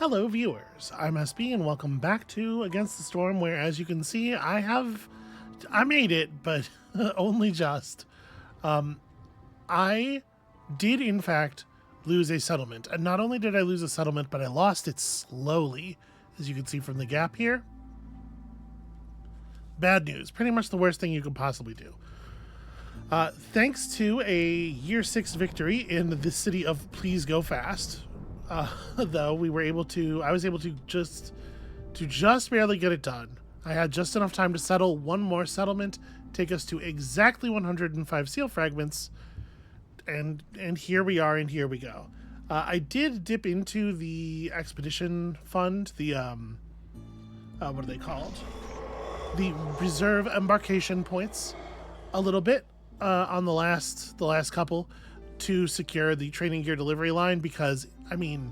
Hello viewers, I'm SB and welcome back to Against the Storm, where as you can see I made it, but only just. I did in fact lose a settlement, and not only did I lose a settlement, but I lost it slowly, as you can see from the gap here. Bad news, pretty much the worst thing you could possibly do. Thanks to a year 6 victory in the city of Please Go Fast, though I was able to just barely get it done. I had just enough time to settle one more settlement, take us to exactly 105 seal fragments, and here we are, and here we go. I did dip into the expedition fund, the what are they called? The reserve embarkation points, a little bit on the last couple, to secure the training gear delivery line, because I mean,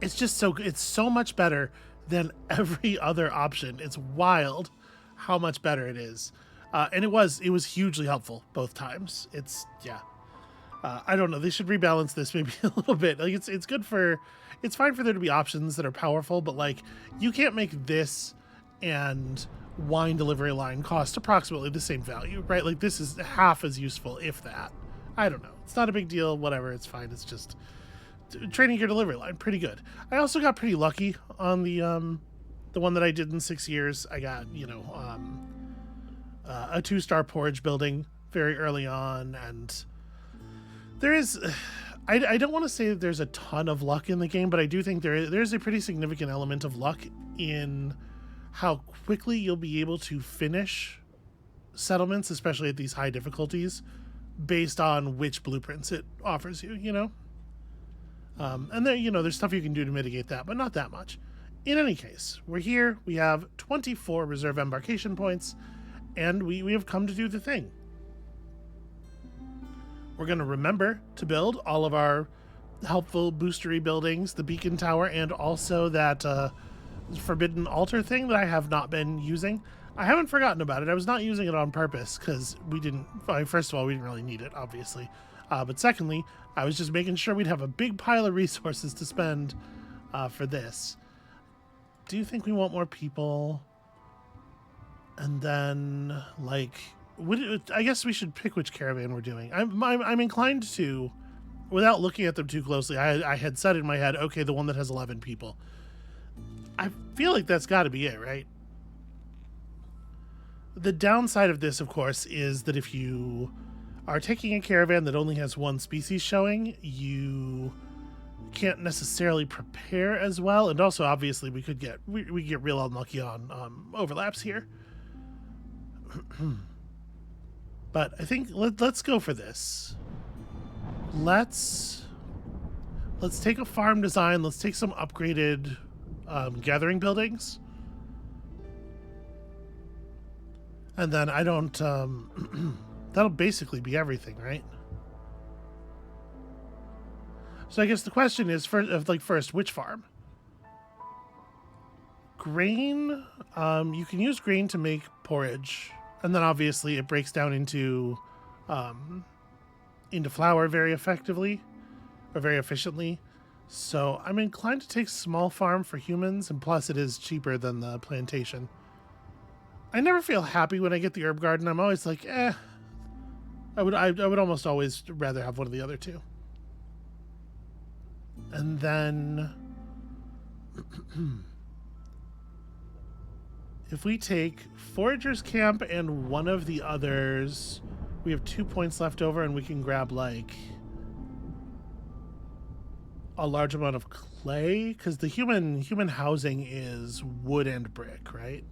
it's so much better than every other option. It's wild how much better it is. And it was hugely helpful both times. I don't know, they should rebalance this maybe a little bit. Like it's fine for there to be options that are powerful, but like you can't make this and wine delivery line cost approximately the same value, right? Like this is half as useful, if that. I don't know. It's not a big deal. Whatever. It's fine. It's just training gear delivery line. Pretty good. I also got pretty lucky on the one that I did in 6 years. I got, a 2-star porridge building very early on, and there is, I don't want to say that there's a ton of luck in the game, but I do think there's a pretty significant element of luck in how quickly you'll be able to finish settlements, especially at these high difficulties, based on which blueprints it offers you, and there's stuff you can do to mitigate that, but not that much. In any case, we're here. We have 24 reserve embarkation points, and we have come to do the thing. We're going to remember to build all of our helpful boostery buildings, the beacon tower, and also that forbidden altar thing that I have not been using. I haven't forgotten about it. I was not using it on purpose because first of all, we didn't really need it, obviously. But secondly, I was just making sure we'd have a big pile of resources to spend for this. Do you think we want more people? And then, I guess we should pick which caravan we're doing. I'm inclined to, without looking at them too closely, I had said in my head, okay, the one that has 11 people. I feel like that's got to be it, right? The downside of this, of course, is that if you are taking a caravan that only has one species showing, you can't necessarily prepare as well, and also obviously we get real unlucky on overlaps here. But I think let's go for this. Let's take a farm design. Let's take some upgraded gathering buildings. And then I don't, that'll basically be everything, right? So I guess the question is, first, which farm? Grain, you can use grain to make porridge, and then obviously it breaks down into flour very effectively, or very efficiently. So I'm inclined to take small farm for humans, and plus it is cheaper than the plantation. I never feel happy when I get the herb garden. I'm always like, I would almost always rather have one of the other two. And then if we take Forager's Camp and one of the others, we have 2 points left over, and we can grab a large amount of clay, because the human housing is wood and brick, right?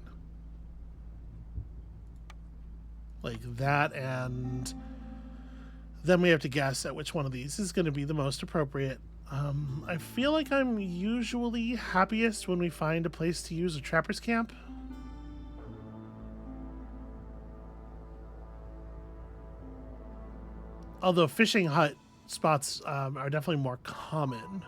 Like that, and then we have to guess at which one of these is going to be the most appropriate. I feel like I'm usually happiest when we find a place to use a trapper's camp. Although fishing hut spots are definitely more common.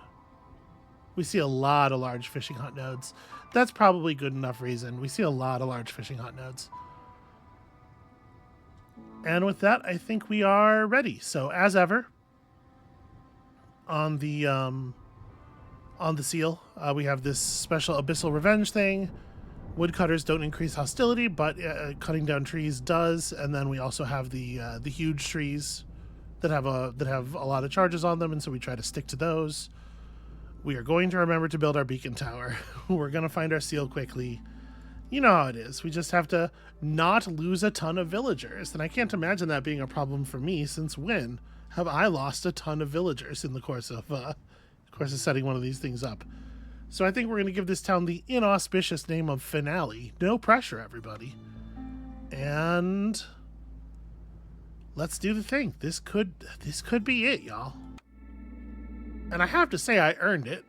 We see a lot of large fishing hut nodes. That's probably good enough reason. We see a lot of large fishing hut nodes. And with that, I think we are ready. So as ever, on the on the seal. We have this special abyssal revenge thing. Woodcutters don't increase hostility, but cutting down trees does. And then we also have the huge trees that have a lot of charges on them, and so we try to stick to those. We are going to remember to build our beacon tower. We're going to find our seal quickly. You know how it is. We just have to not lose a ton of villagers, and I can't imagine that being a problem for me. Since when have I lost a ton of villagers in the course of setting one of these things up? So I think we're going to give this town the inauspicious name of Finale. No pressure, everybody. And let's do the thing. This could be it, y'all. And I have to say, I earned it.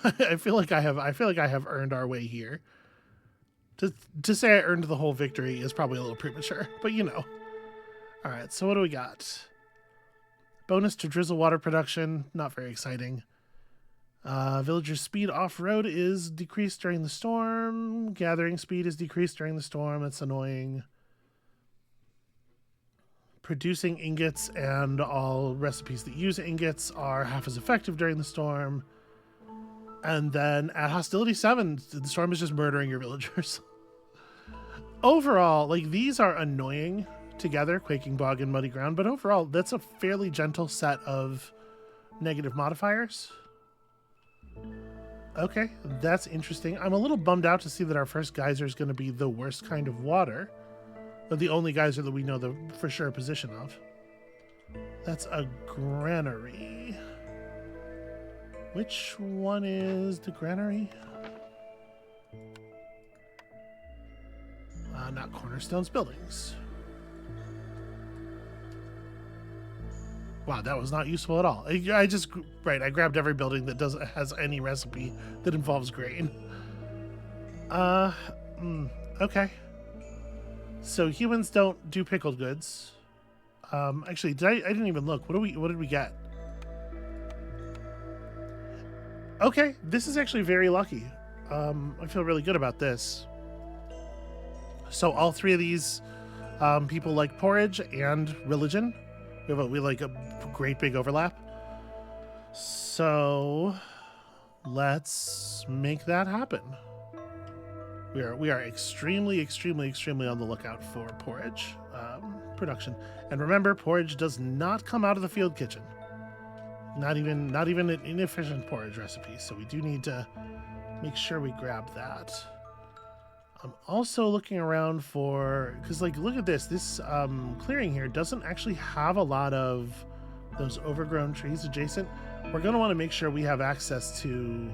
I feel like I have earned our way here. To say I earned the whole victory is probably a little premature, but you know. All right, so what do we got? Bonus to drizzle water production, not very exciting. Villager speed off-road is decreased during the storm. Gathering speed is decreased during the storm. That's annoying. Producing ingots and all recipes that use ingots are half as effective during the storm. And then at hostility 7, the storm is just murdering your villagers. Overall, like, these are annoying together, Quaking Bog and Muddy Ground, but overall, that's a fairly gentle set of negative modifiers. Okay, that's interesting. I'm a little bummed out to see that our first geyser is going to be the worst kind of water, but the only geyser that we know the for sure position of. That's a granary. Which one is the granary? Not Cornerstone's buildings. Wow, that was not useful at all. I grabbed every building that has any recipe that involves grain. Okay. So humans don't do pickled goods. Actually, I didn't even look. What did we get? Okay, this is actually very lucky. I feel really good about this. So all three of these people like porridge and religion. We like a great big overlap. So let's make that happen. We are extremely on the lookout for porridge production. And remember, porridge does not come out of the field kitchen. Not even an inefficient porridge recipe. So we do need to make sure we grab that. I'm also looking around for, because like, look at this. This clearing here doesn't actually have a lot of those overgrown trees adjacent. We're going to want to make sure we have access to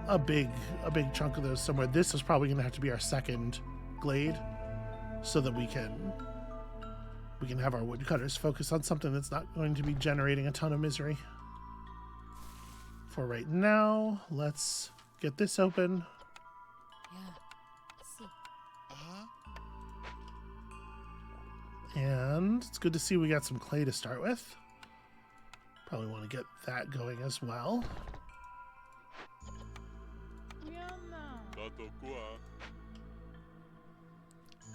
a big chunk of those somewhere. This is probably going to have to be our second glade, so that we can have our woodcutters focus on something that's not going to be generating a ton of misery. For right now, let's get this open. And it's good to see we got some clay to start with. Probably want to get that going as well.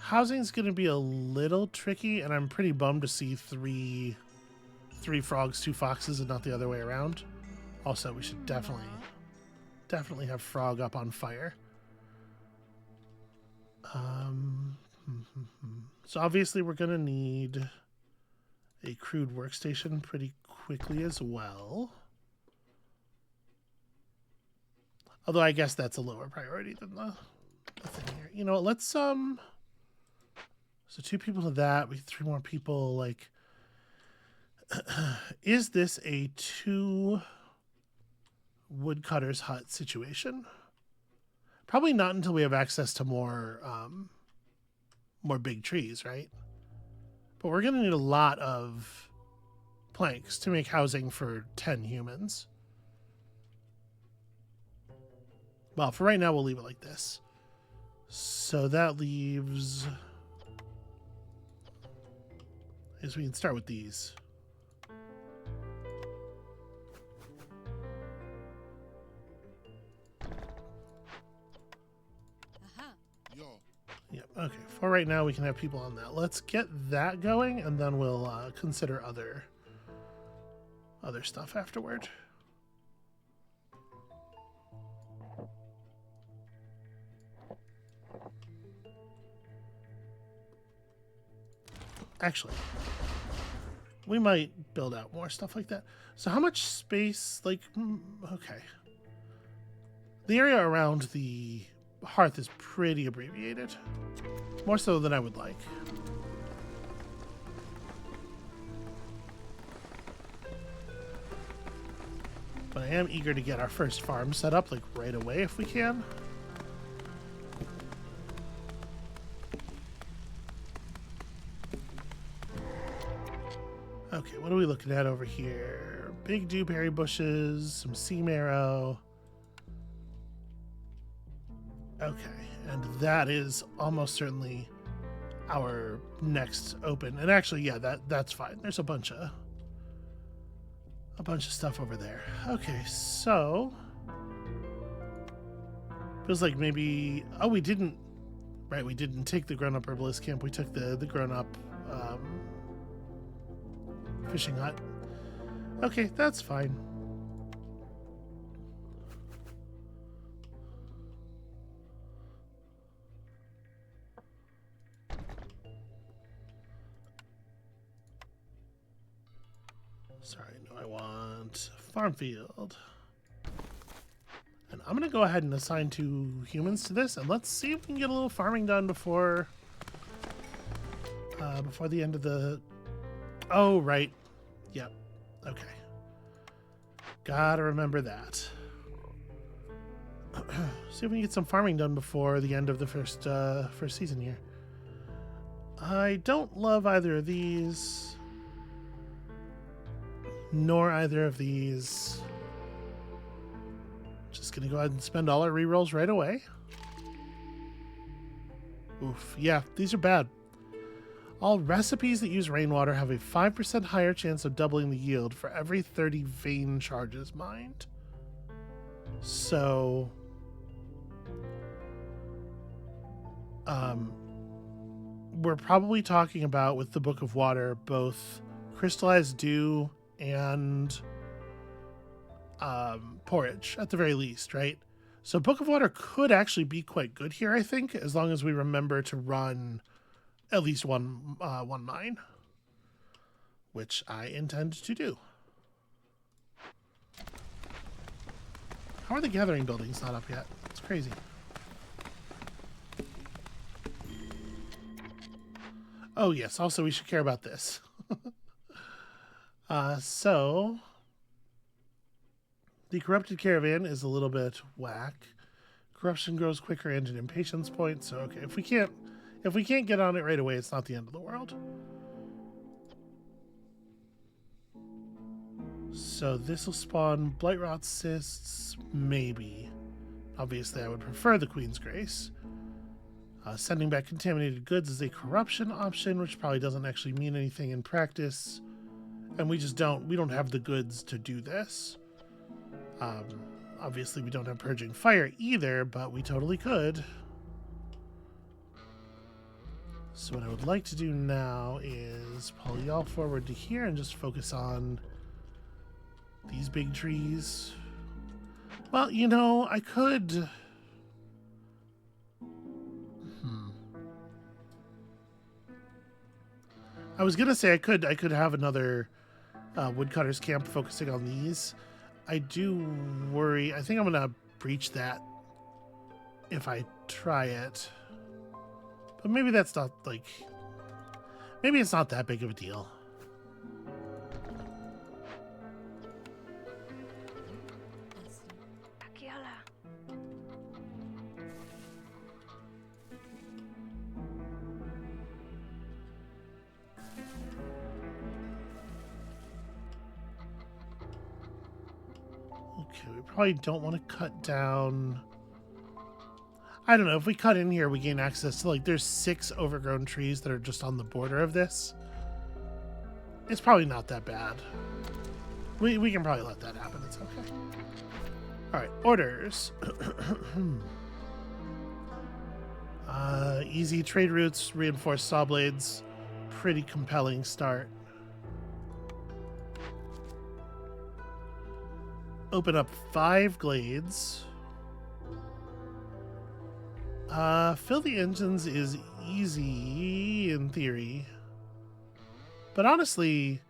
Housing's going to be a little tricky, and I'm pretty bummed to see three frogs, 2 foxes, and not the other way around. Also, we should definitely have frog up on fire. So obviously we're going to need a crude workstation pretty quickly as well. Although I guess that's a lower priority than the thing here. You know what, let's so 2 people to that, we 3 more people. Like, is this a 2 woodcutter's hut situation? Probably not until we have access to more big trees, right? But we're going to need a lot of planks to make housing for 10 humans. Well, for right now, we'll leave it like this. So that leaves... is we can start with these. Yep, okay. For right now, we can have people on that. Let's get that going, and then we'll consider other stuff afterward. Actually, we might build out more stuff like that. So how much space, like, okay. The area around the hearth is pretty abbreviated. More so than I would like. But I am eager to get our first farm set up, like, right away if we can. Okay, what are we looking at over here? Big dewberry bushes, some sea marrow. Okay, and that is almost certainly our next open. And actually, yeah, that's fine. There's a bunch of stuff over there. Okay, so feels like maybe we didn't take the grown-up herbalist camp. We took the grown-up fishing hut. Okay, that's fine. Sorry, no, I want farm field. And I'm going to go ahead and assign 2 humans to this, and let's see if we can get a little farming done before the end of the... Oh, right. Yep. Okay. Gotta remember that. See if we can get some farming done before the end of the first season here. I don't love either of these. Nor either of these. Just gonna go ahead and spend all our rerolls right away. Oof. Yeah, these are bad. All recipes that use rainwater have a 5% higher chance of doubling the yield for every 30 vein charges mined. So... we're probably talking about, with the Book of Water, both crystallized dew and porridge, at the very least, right? So Book of Water could actually be quite good here, I think, as long as we remember to run at least one mine, which I intend to do. How are the gathering buildings not up yet? It's crazy. Oh, yes. Also, we should care about this. So, the corrupted caravan is a little bit whack. Corruption grows quicker and an impatience point. So, okay, if we can't get on it right away, it's not the end of the world. So this will spawn blight rot cysts, maybe. Obviously, I would prefer the Queen's Grace. Sending back contaminated goods is a corruption option, which probably doesn't actually mean anything in practice. And we don't have the goods to do this. Obviously, we don't have Purging Fire either, but we totally could. So what I would like to do now is pull y'all forward to here and just focus on these big trees. Well, you know, I could... I was gonna say I could have another woodcutter's camp focusing on these. I do worry. I think I'm gonna breach that if I try it. But maybe that's not like. Maybe it's not that big of a deal. Okay, we probably don't want to cut down. I don't know. If we cut in here, we gain access to, like, there's 6 overgrown trees that are just on the border of this. It's probably not that bad. We can probably let that happen. It's okay. All right, orders. Easy trade routes, reinforced saw blades. Pretty compelling start. Open up 5 glades. Fill the engines is easy in theory. But honestly,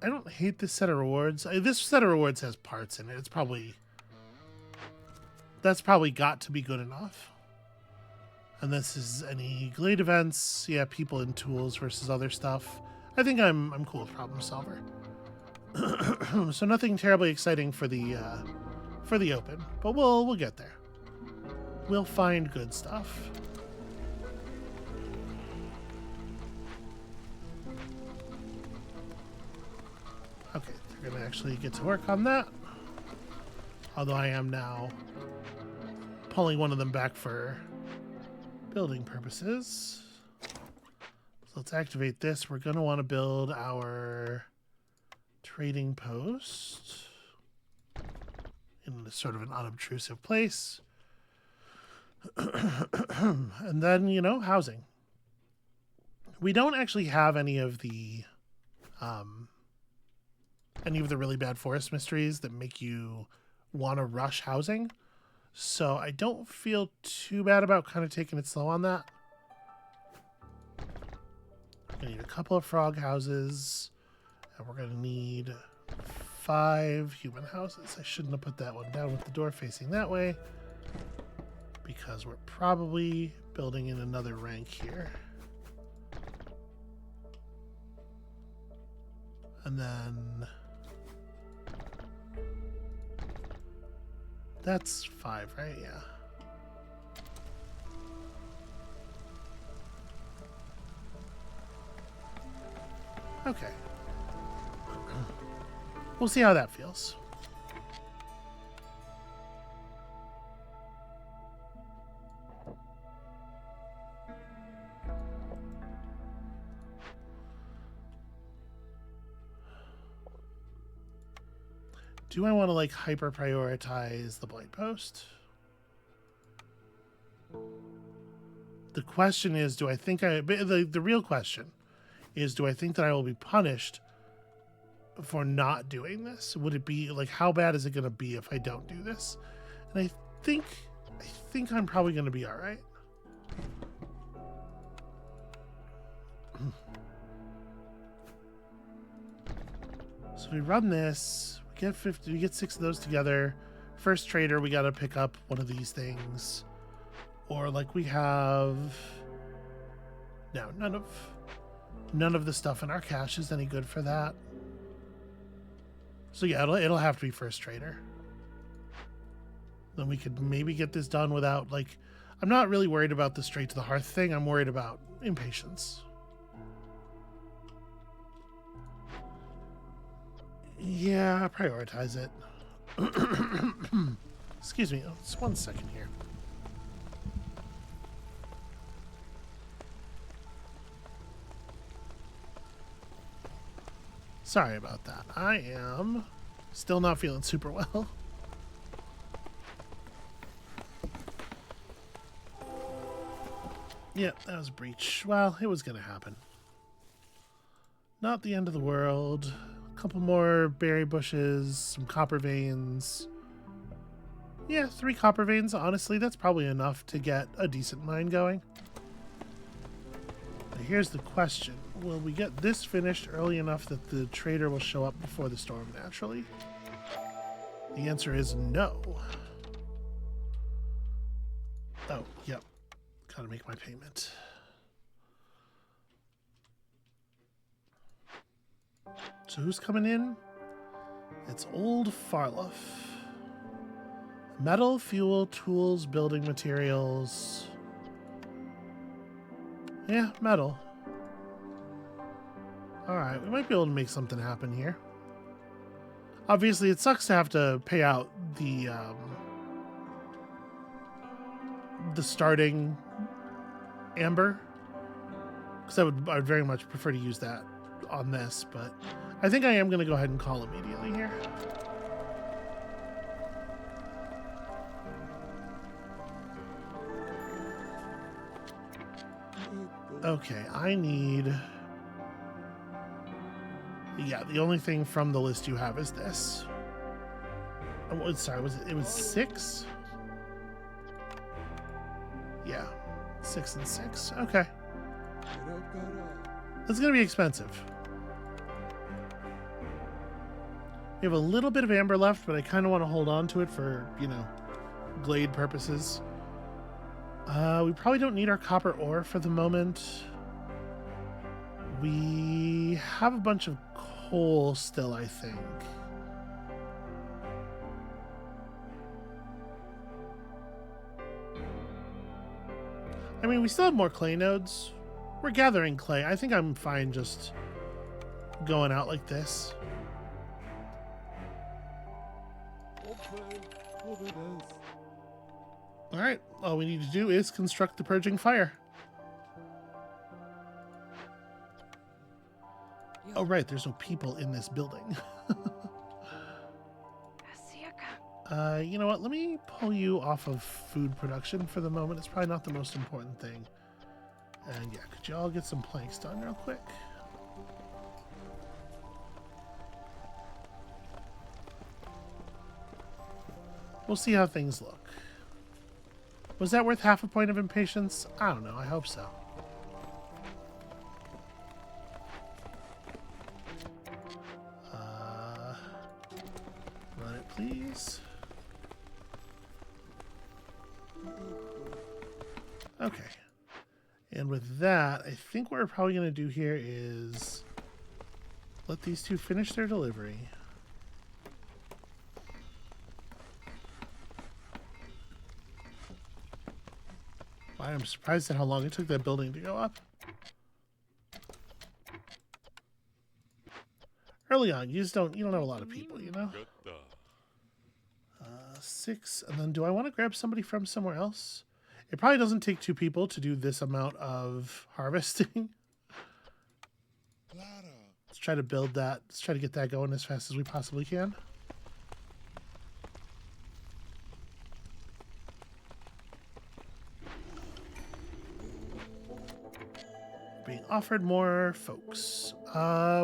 I don't hate this set of rewards. This set of rewards has parts in it. It's probably... That's probably got to be good enough. And this is any glade events. Yeah, people and tools versus other stuff. I think I'm cool with problem solver. So nothing terribly exciting for the open, but we'll get there. We'll find good stuff. Okay, they're gonna actually get to work on that. Although I am now pulling one of them back for building purposes. So let's activate this. We're gonna want to build our trading post in sort of an unobtrusive place. And then, you know, housing. We don't actually have any of the really bad forest mysteries that make you want to rush housing. So I don't feel too bad about kind of taking it slow on that. I need a couple of frog houses. And we're going to need 5 human houses. I shouldn't have put that one down with the door facing that way, because we're probably building in another rank here. And then that's 5, right? Yeah. Okay. We'll see how that feels. Do I want to like hyper prioritize the blight post? The question is, do I think the real question is, do I think that I will be punished for not doing this? Would it be like, how bad is it going to be if I don't do this? And I think I'm probably going to be all right. So we run this, we get 50, we get 6 of those together. First trader, we got to pick up one of these things, or like we have no, none of the stuff in our cache is any good for that. So yeah, it'll have to be first trader. Then we could maybe get this done without, like, I'm not really worried about the straight to the hearth thing. I'm worried about impatience. Yeah, prioritize it. Excuse me, just 1 second here. Sorry about that. I am still not feeling super well. Yeah, that was a breach. Well, it was going to happen. Not the end of the world. A couple more berry bushes, some copper veins. Yeah, 3 copper veins. Honestly, that's probably enough to get a decent mine going. Now, here's the question. Will we get this finished early enough that the trader will show up before the storm naturally? The answer is no. Oh, yep. Gotta make my payment. So who's coming in? It's old Farloff. Metal, fuel, tools, building materials. Yeah, metal. Alright, we might be able to make something happen here. Obviously, it sucks to have to pay out the starting amber, because I would very much prefer to use that on this, but I think I am going to go ahead and call immediately here. Okay, I need... Yeah, the only thing from the list you have is this. Oh, sorry, it was 6? Yeah, 6 and 6. Okay. That's gonna be expensive. We have a little bit of amber left, but I kind of want to hold on to it for, you know, glade purposes. We probably don't need our copper ore for the moment. We have a bunch of coal still, I think. I mean, we still have more clay nodes. We're gathering clay. I think I'm fine just going out like this. All right, all we need to do is construct the purging fire. Oh, right, there's no people in this building. You know what? Let me pull you off of food production for the moment. It's probably not the most important thing. And yeah, could you all get some planks done real quick? We'll see how things look. Was that worth half a point of impatience? I don't know. I hope so. Run it, please. Okay. And with that, I think what we're probably going to do here is let these two finish their delivery. Wow, I'm surprised at how long it took that building to go up. Early on, you don't have a lot of people, you know? 6, and then do I want to grab somebody from somewhere else? It probably doesn't take 2 people to do this amount of harvesting. Let's try to build that. Let's try to get that going as fast as we possibly can. Being offered more folks.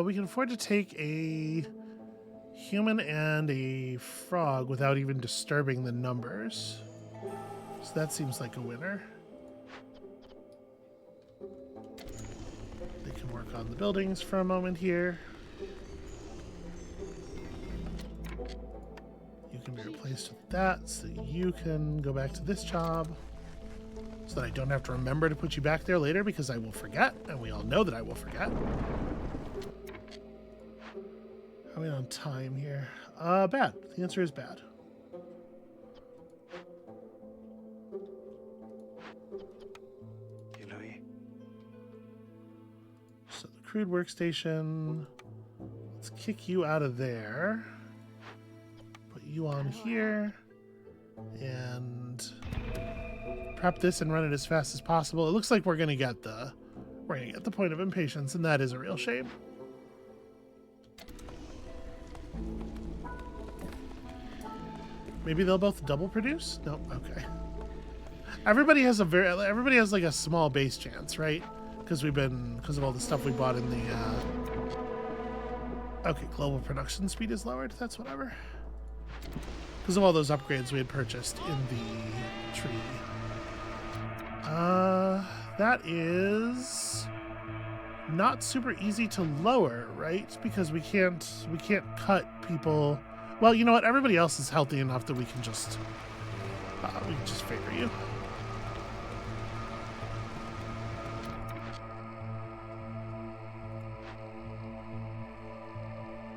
We can afford to take a human and a frog without even disturbing the numbers. So that seems like a winner. They can work on the buildings for a moment here. You can be replaced with that so that you can go back to this job. So that I don't have to remember to put you back there later because I will forget, and we all know that I will forget. How are we on time here? Bad. The answer is bad. So the crude workstation, let's kick you out of there. Put you on here and prep this and run it as fast as possible. It looks like we're gonna get the point of impatience, and that is a real shame. Maybe they'll both double produce? Nope. Okay. Everybody has like a small base chance, right? Because of all the stuff we bought in the okay, global production speed is lowered. That's whatever. Because of all those upgrades we had purchased in the tree. That is not super easy to lower, right? Because we can't cut people. Well, you know what? Everybody else is healthy enough that we can just favor you.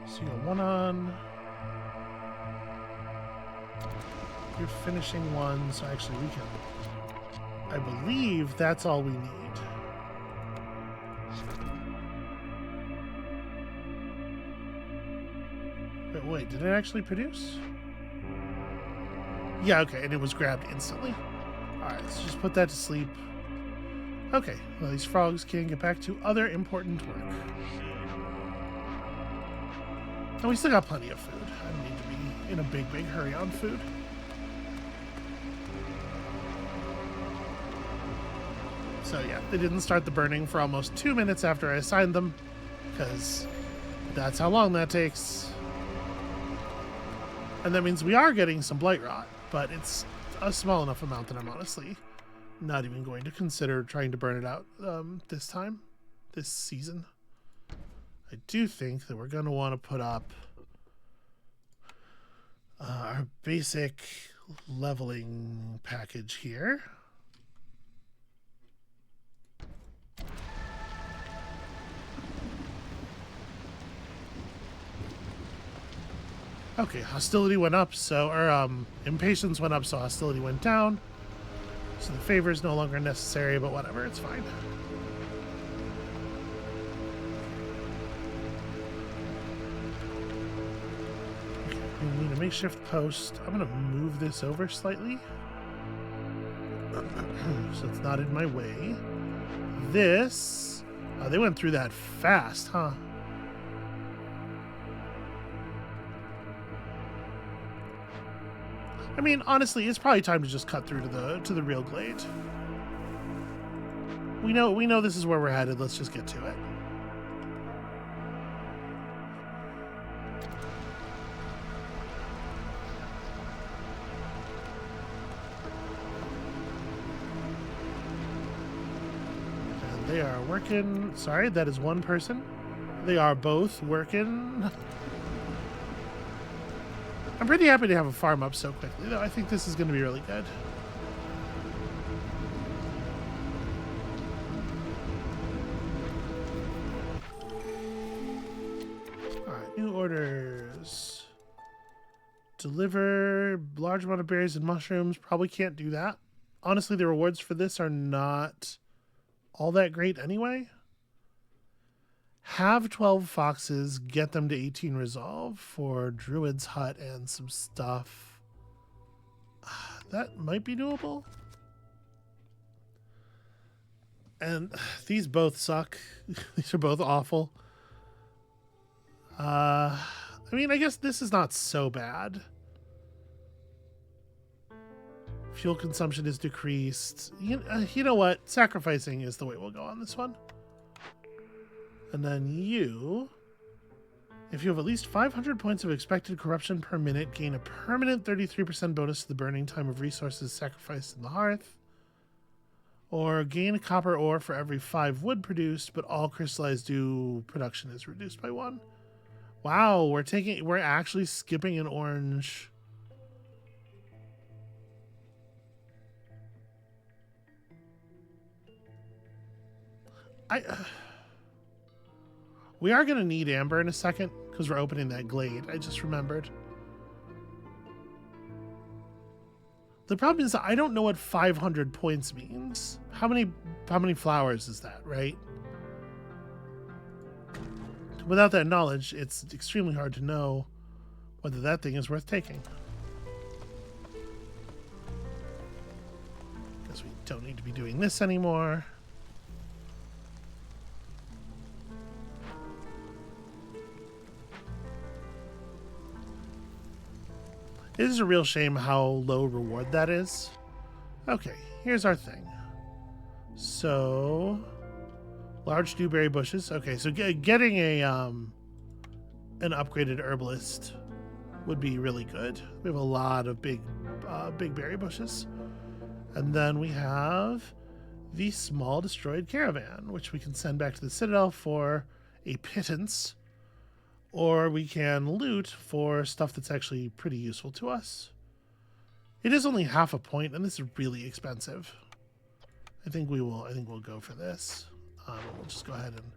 So you're 1 on. You're finishing 1, so actually we can. I believe that's all we need. Wait, did it actually produce? Yeah, okay, and it was grabbed instantly. Alright, let's just put that to sleep. Okay, well, these frogs can get back to other important work. And we still got plenty of food. I don't need to be in a big hurry on food. So yeah, they didn't start the burning for almost 2 minutes after I assigned them, because that's how long that takes. And that means we are getting some blight rot, but it's a small enough amount that I'm honestly not even going to consider trying to burn it out this season. I do think that we're going to want to put up basic leveling package here. Okay, hostility went up, impatience went up, so hostility went down. So the favor is no longer necessary, but whatever, it's fine. Okay, we need a makeshift post. I'm gonna move this over slightly. So it's not in my way. This, they went through that fast, huh? I mean, honestly, it's probably time to just cut through to the real glade. We know this is where we're headed. Let's just get to it. And they are working. Sorry, that is one person. They are both working. I'm pretty happy to have a farm up so quickly, though. I think this is going to be really good. Alright, new orders. Deliver large amount of berries and mushrooms. Probably can't do that. Honestly, the rewards for this are not all that great anyway. Have 12 foxes, get them to 18 resolve for Druid's Hut and some stuff. That might be doable. And these both suck. These are both awful. I mean, I guess this is not so bad. Fuel consumption is decreased. You know what? Sacrificing is the way we'll go on this one. And then you, if you have at least 500 points of expected corruption per minute, gain a permanent 33% bonus to the burning time of resources sacrificed in the hearth. Or gain a copper ore for every 5 wood produced, but all crystallized dew production is reduced by 1. Wow, we're actually skipping an orange. We are going to need amber in a second because we're opening that glade. I just remembered. The problem is I don't know what 500 points means. How many flowers is that, right? Without that knowledge, it's extremely hard to know whether that thing is worth taking. Because we don't need to be doing this anymore. It is a real shame how low reward that is. Okay, here's our thing. So, large dewberry bushes. Okay, so getting an upgraded herbalist would be really good. We have a lot of big berry bushes. And then we have the small destroyed caravan, which we can send back to the Citadel for a pittance. Or we can loot for stuff that's actually pretty useful to us. It is only half a point, and this is really expensive. I think we'll go for this. We'll just go ahead and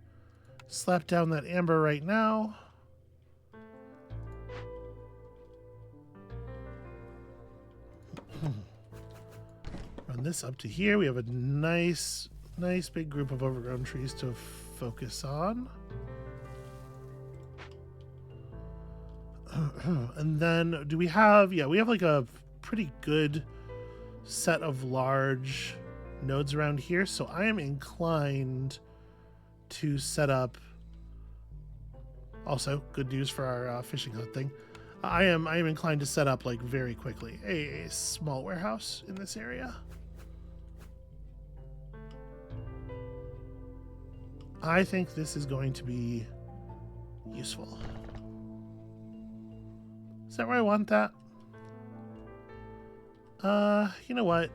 slap down that amber right now. Run this up to here. We have a nice big group of overgrown trees to focus on. And then do we have, we have like a pretty good set of large nodes around here. So I am inclined to set up, also good news for our fishing hut thing. I am inclined to set up like very quickly a small warehouse in this area. I think this is going to be useful. Is that where I want that? You know what?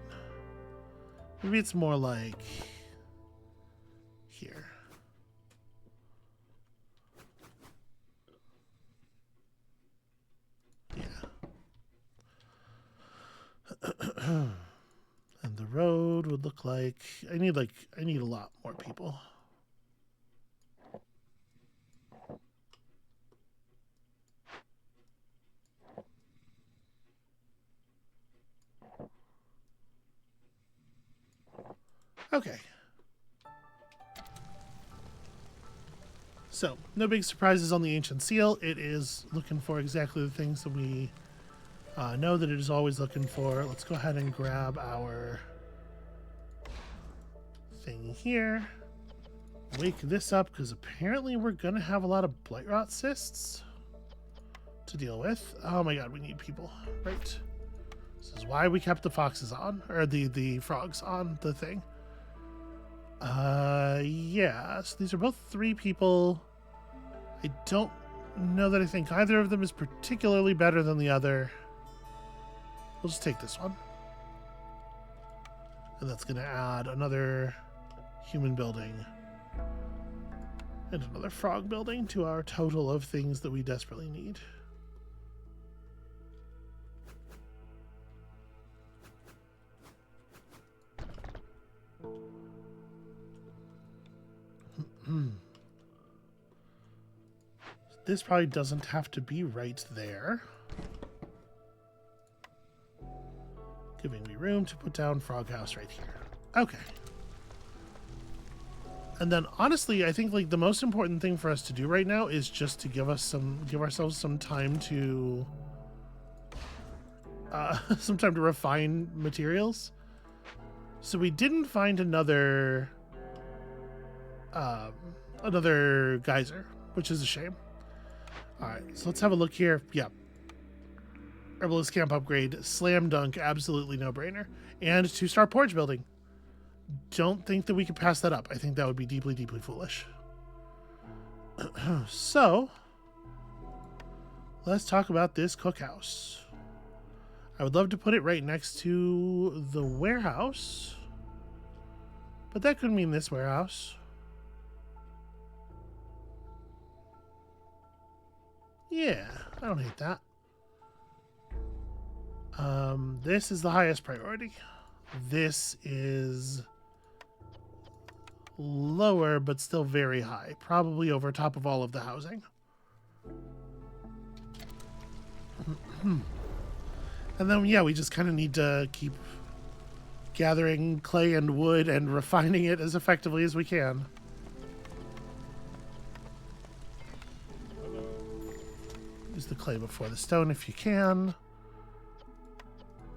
Maybe it's more like here. Yeah. And the road would look like I need a lot more people. Okay. So, no big surprises on the Ancient Seal. It is looking for exactly the things that we know that it is always looking for. Let's go ahead and grab our thing here. Wake this up, because apparently we're going to have a lot of blightrot cysts to deal with. Oh my god, we need people. Right. This is why we kept the foxes on, or the frogs on the thing. Yeah, so these are both 3 people. I don't know that I think either of them is particularly better than the other. We'll just take this one. And that's going to add another human building and another frog building to our total of things that we desperately need. This probably doesn't have to be right there. Giving me room to put down Frog House right here. Okay. And then honestly, I think like the most important thing for us to do right now is just to give ourselves some time to refine materials. So we didn't find another geyser, which is a shame. All right, so let's have a look here. Yep. Herbalist camp upgrade, slam dunk, absolutely no-brainer. And 2-star porch building. Don't think that we could pass that up. I think that would be deeply, deeply foolish. So, let's talk about this cookhouse. I would love to put it right next to the warehouse, but that could mean this warehouse. Yeah, I don't hate that. This is the highest priority. This is lower, but still very high. Probably over top of all of the housing. And then, yeah, we just kind of need to keep gathering clay and wood and refining it as effectively as we can. Use the clay before the stone if you can.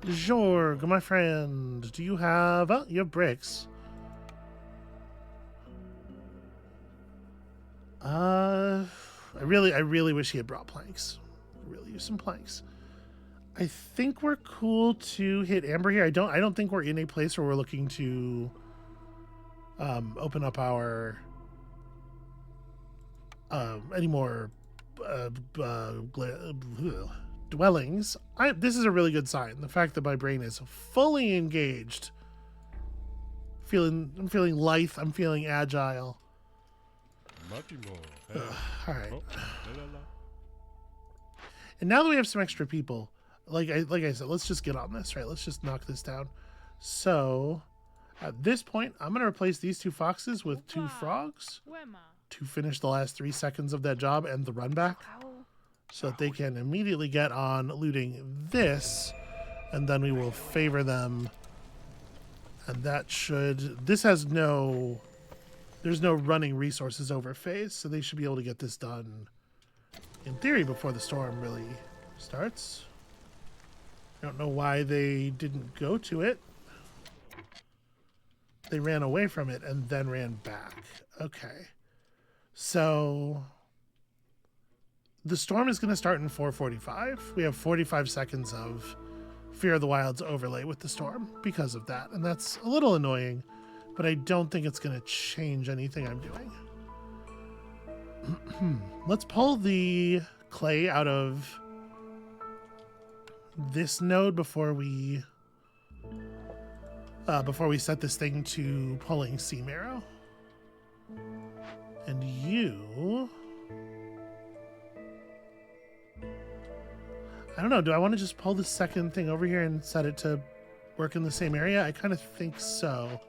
Jorg, my friend, do you have... Oh, you have bricks. I really wish he had brought planks. Really use some planks. I think we're cool to hit amber here. I don't think we're in a place where we're looking to open up our any more dwellings. This is a really good sign. The fact that my brain is fully engaged. I'm feeling lithe. I'm feeling agile. All right. And now that we have some extra people, like I said, let's just get on this, right? Let's just knock this down. So at this point, I'm going to replace these 2 foxes with 2 frogs to finish the last 3 seconds of that job and the run back, so that they can immediately get on looting this, and then we will favor them. And that should... This has no... There's no running resources over phase, so they should be able to get this done, in theory, before the storm really starts. I don't know why they didn't go to it. They ran away from it and then ran back. Okay. So... The storm is going to start in 4:45. We have 45 seconds of Fear of the Wild's overlay with the storm because of that. And that's a little annoying, but I don't think it's going to change anything I'm doing. Let's pull the clay out of this node before we set this thing to pulling sea marrow. And you... I don't know. Do I want to just pull the second thing over here and set it to work in the same area? I kind of think so.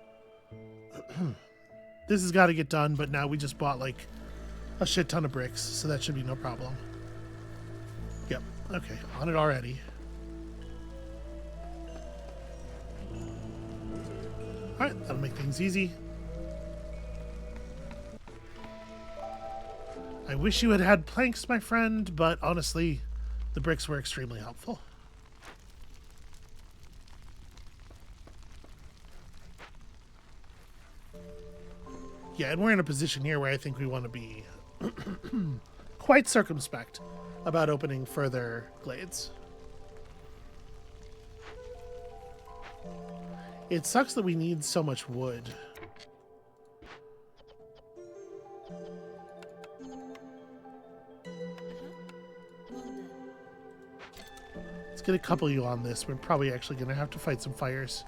This has got to get done, but now we just bought like a shit ton of bricks, so that should be no problem. Yep. Okay, on it already. Alright, that'll make things easy. I wish you had had planks, my friend, but honestly, the bricks were extremely helpful. Yeah, and we're in a position here where I think we want to be quite circumspect about opening further glades. It sucks that we need so much wood. Let's get a couple of you on this. We're probably actually going to have to fight some fires.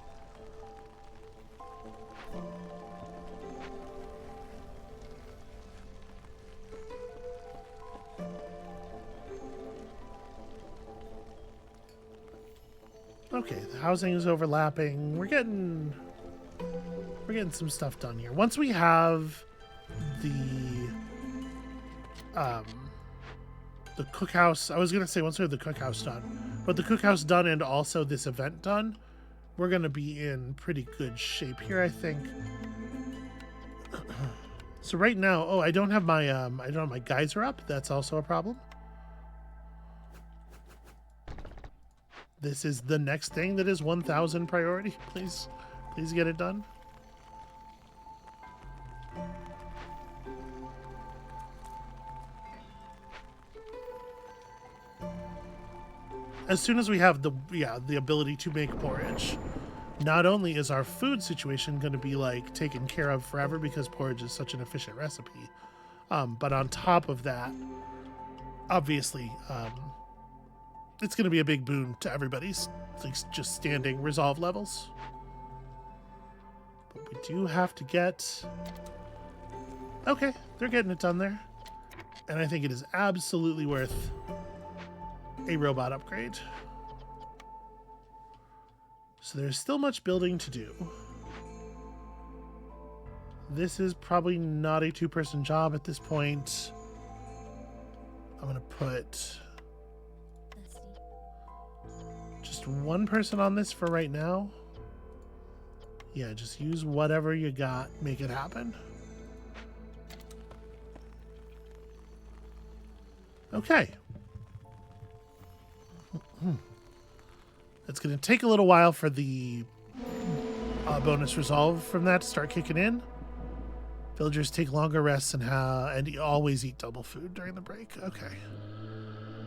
Okay, the housing is overlapping. We're getting some stuff done here. Once we have the cookhouse, I was gonna say once we have the cookhouse done, but the cookhouse done and also this event done, we're gonna be in pretty good shape here, I think. So right now, oh, I don't have my geyser up. That's also a problem. This is the next thing that is 1,000 priority. Please get it done. As soon as we have the ability to make porridge, not only is our food situation going to be like taken care of forever because porridge is such an efficient recipe, but on top of that, obviously, it's going to be a big boon to everybody's like just standing resolve levels. But we do have to get... Okay, they're getting it done there. And I think it is absolutely worth a robot upgrade. So there's still much building to do. This is probably not a two-person job at this point. I'm going to put... just one person on this for right now. Yeah, just use whatever you got. Make it happen. Okay. It's going to take a little while for the bonus resolve from that to start kicking in. Villagers take longer rests and always eat double food during the break. Okay.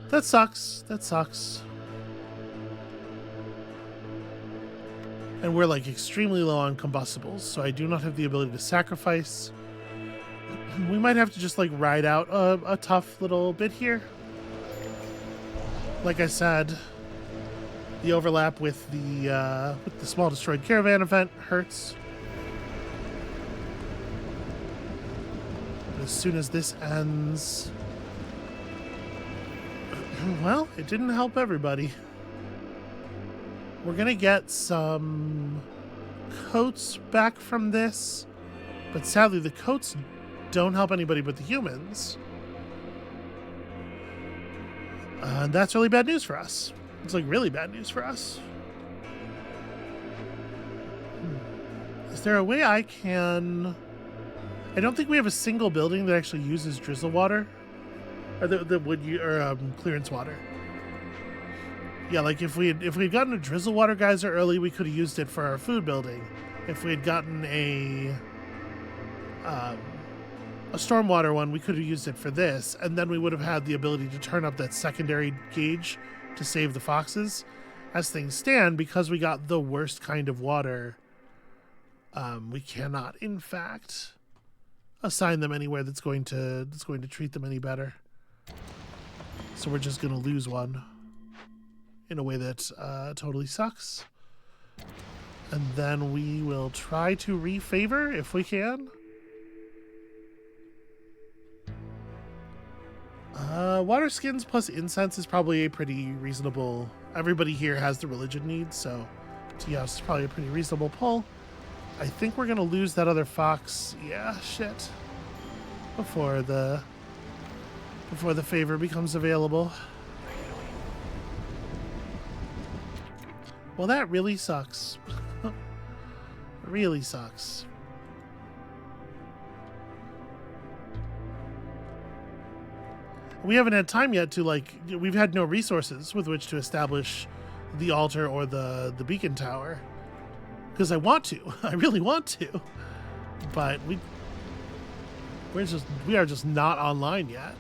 That sucks. That sucks. And we're like extremely low on combustibles, so I do not have the ability to sacrifice. We might have to just like ride out a tough little bit here. Like I said, the overlap with the small destroyed caravan event hurts. But as soon as this ends, well, it didn't help everybody. We're gonna get some coats back from this, but sadly the coats don't help anybody but the humans. And that's really bad news for us. It's like really bad news for us. Is there a way I can... I don't think we have a single building that actually uses drizzle water. Or the wood or clearance water. Yeah, like if we had gotten a drizzle water geyser early, we could have used it for our food building. If we had gotten a stormwater one, we could have used it for this, and then we would have had the ability to turn up that secondary gauge to save the foxes. As things stand, because we got the worst kind of water, we cannot, in fact, assign them anywhere that's going to treat them any better. So we're just going to lose one in a way that totally sucks. And then we will try to refavor if we can. Water skins plus incense is probably a pretty reasonable... Everybody here has the religion needs, so So yeah, it's probably a pretty reasonable pull. I think we're gonna lose that other fox. Yeah, shit. Before the favor becomes available. Well, that really sucks. Really sucks. We haven't had time yet to, like, we've had no resources with which to establish the altar or the beacon tower. Because I want to. I really want to. But we are just not online yet.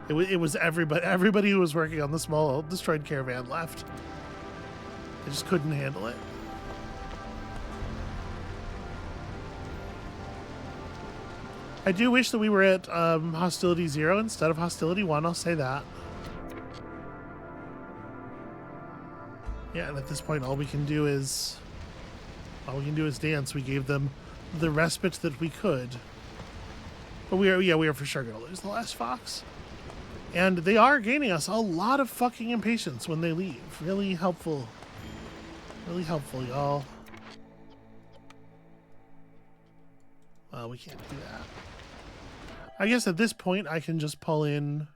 It was everybody who was working on the small destroyed caravan left. They just couldn't handle it. I do wish that we were at Hostility 0 instead of Hostility 1, I'll say that. Yeah, and at this point all we can do is dance. We gave them the respite that we could. But we are for sure gonna lose the last fox. And they are gaining us a lot of fucking impatience when they leave. Really helpful. Really helpful, y'all. Well, we can't do that. I guess at this point I can just pull in...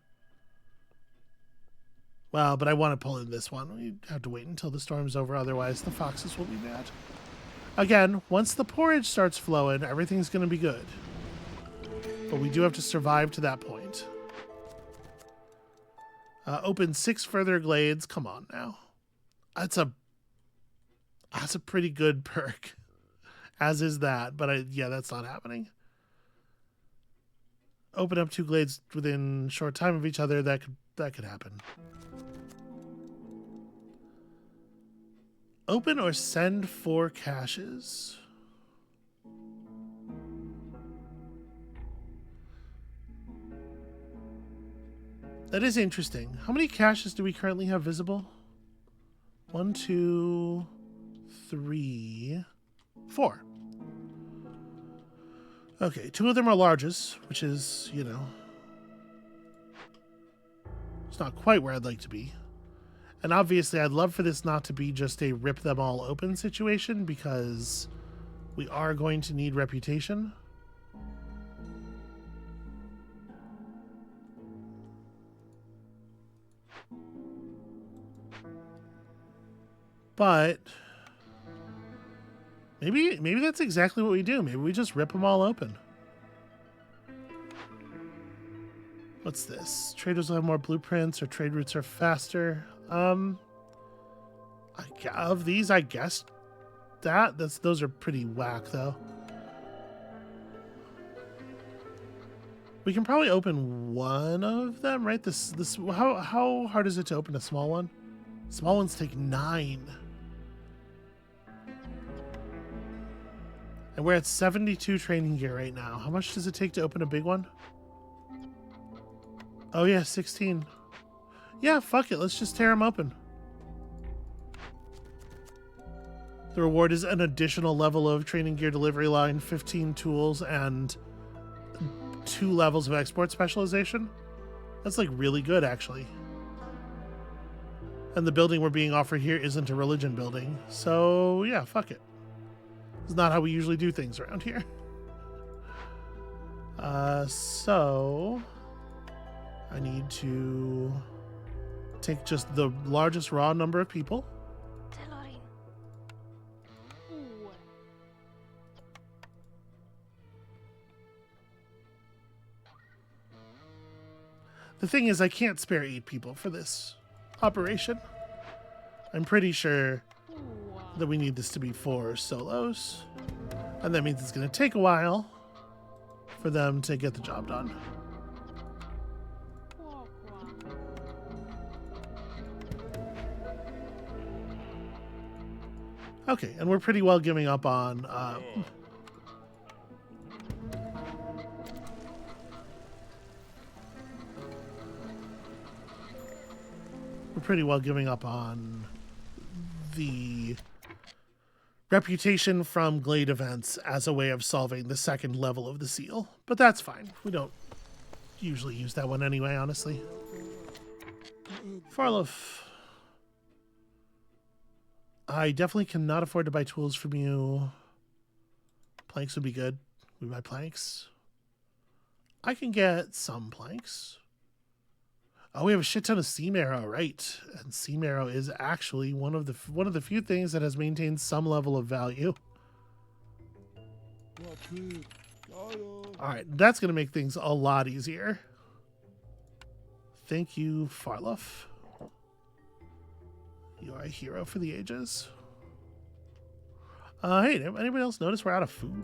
Well, but I want to pull in this one. We have to wait until the storm's over, otherwise the foxes will be mad. Again, once the porridge starts flowing, everything's going to be good. But we do have to survive to that point. Open 6 further glades. Come on now. That's a pretty good perk. As is that. But yeah, that's not happening. Open up 2 glades within short time of each other. That could happen. Open or send 4 caches. That is interesting. How many caches do we currently have visible? 1, 2, 3, 4. Okay, 2 of them are larges, which is, you know, it's not quite where I'd like to be. And obviously I'd love for this not to be just a rip them all open situation, because we are going to need reputation. But maybe that's exactly what we do. Maybe we just rip them all open. What's this? Traders will have more blueprints, or trade routes are faster. Of these, I guess those are pretty whack though. We can probably open one of them, right? This how hard is it to open a small one? Small ones take 9. And we're at 72 training gear right now. How much does it take to open a big one? Oh yeah, 16. Yeah, fuck it. Let's just tear them open. The reward is an additional level of training gear delivery line, 15 tools, and 2 levels of export specialization. That's like really good, actually. And the building we're being offered here isn't a religion building. So yeah, fuck it. It's not how we usually do things around here. So I need to take just the largest raw number of people. The thing is, I can't spare 8 people for this operation. I'm pretty sure that we need this to be 4 solos. And that means it's going to take a while for them to get the job done. Okay, and we're pretty well giving up on... we're pretty well giving up on the reputation from Glade events as a way of solving the second level of the seal. But that's fine. We don't usually use that one anyway, honestly. Farlof. I definitely cannot afford to buy tools from you. Planks would be good. We buy planks. I can get some planks. Oh, we have a shit ton of seam arrow, right? And seam arrow is actually one of the few things that has maintained some level of value. All right, that's going to make things a lot easier. Thank you, Farlof. You are a hero for the ages. Hey, anybody else notice we're out of food?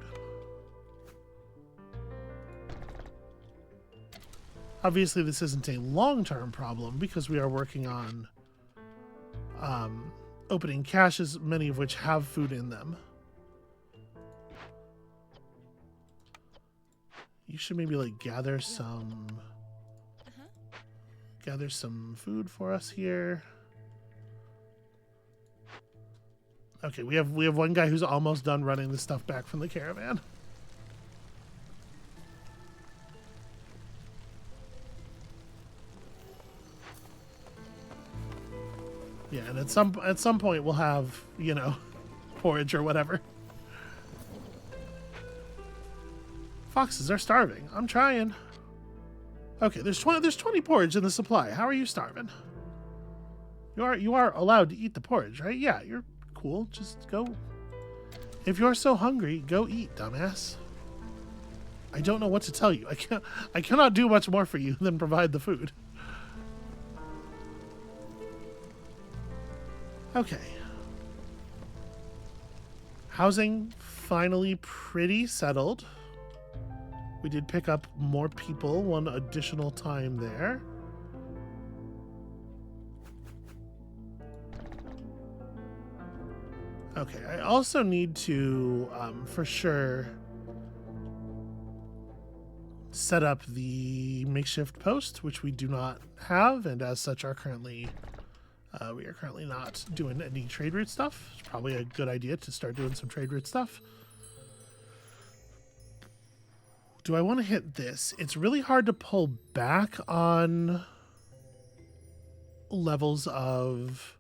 Obviously, this isn't a long-term problem because we are working on opening caches, many of which have food in them. You should maybe like gather some food for us here. Okay, we have one guy who's almost done running the stuff back from the caravan. Yeah, and at some point we'll have, you know, porridge or whatever. Foxes are starving. I'm trying. Okay, there's 20 porridge in the supply. How are you starving? You are allowed to eat the porridge, right? Yeah, you're cool. Just go. If you're so hungry, go eat, dumbass. I don't know what to tell you. I cannot do much more for you than provide the food. Okay. Housing finally pretty settled. We did pick up more people one additional time there. Okay, I also need to, for sure, set up the makeshift post, which we do not have, and as such are currently... we are currently not doing any trade route stuff. It's probably a good idea to start doing some trade route stuff. Do I want to hit this? It's really hard to pull back on levels of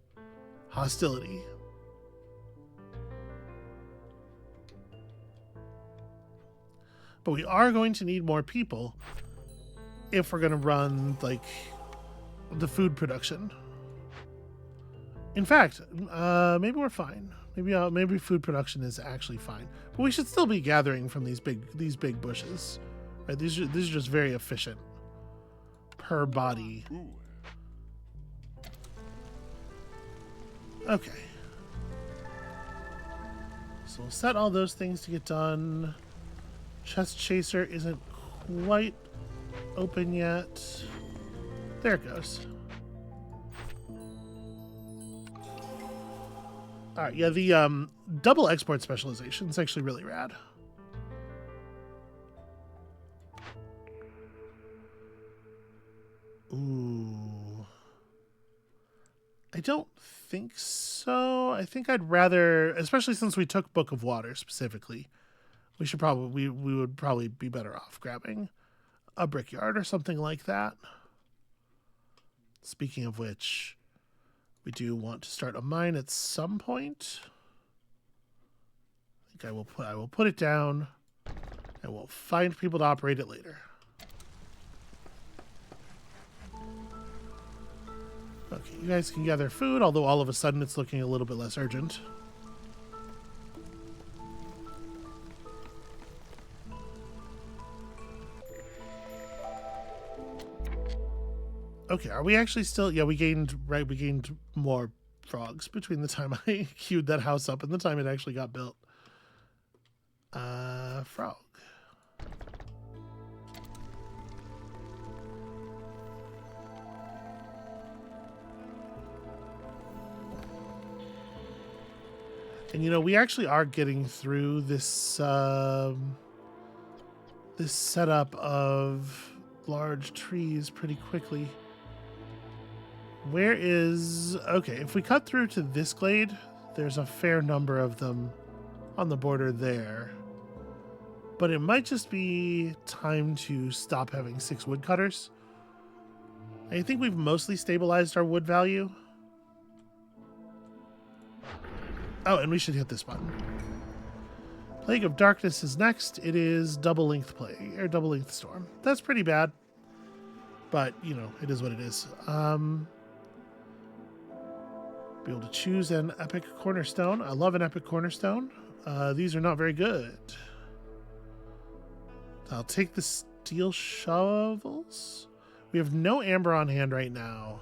hostility. But we are going to need more people if we're going to run, like, the food production. In fact, maybe we're fine. Maybe food production is actually fine, but we should still be gathering from these big bushes, right? These are just very efficient per body. Okay, so we'll set all those things to get done. Chest chaser isn't quite open yet. There it goes. Alright, yeah, the double export specialization is actually really rad. Ooh. I don't think so. I think I'd rather, especially since we took Book of Water specifically, we would probably be better off grabbing a brickyard or something like that. Speaking of which, we do want to start a mine at some point. I think I will put it down, and we'll find people to operate it later. Okay, you guys can gather food, although all of a sudden it's looking a little bit less urgent. Okay, are we actually still... Yeah, we gained more frogs between the time I queued that house up and the time it actually got built. Frog. And, you know, we actually are getting through this, this setup of large trees pretty quickly. Where is... Okay, if we cut through to this glade, there's a fair number of them on the border there. But it might just be time to stop having 6 woodcutters. I think we've mostly stabilized our wood value. Oh, and we should hit this button. Plague of Darkness is next. It is double length plague, or double length storm. That's pretty bad. But, you know, it is what it is. Be able to choose an epic cornerstone. I love an epic cornerstone. These are not very good. I'll take the steel shovels. We have no amber on hand right now.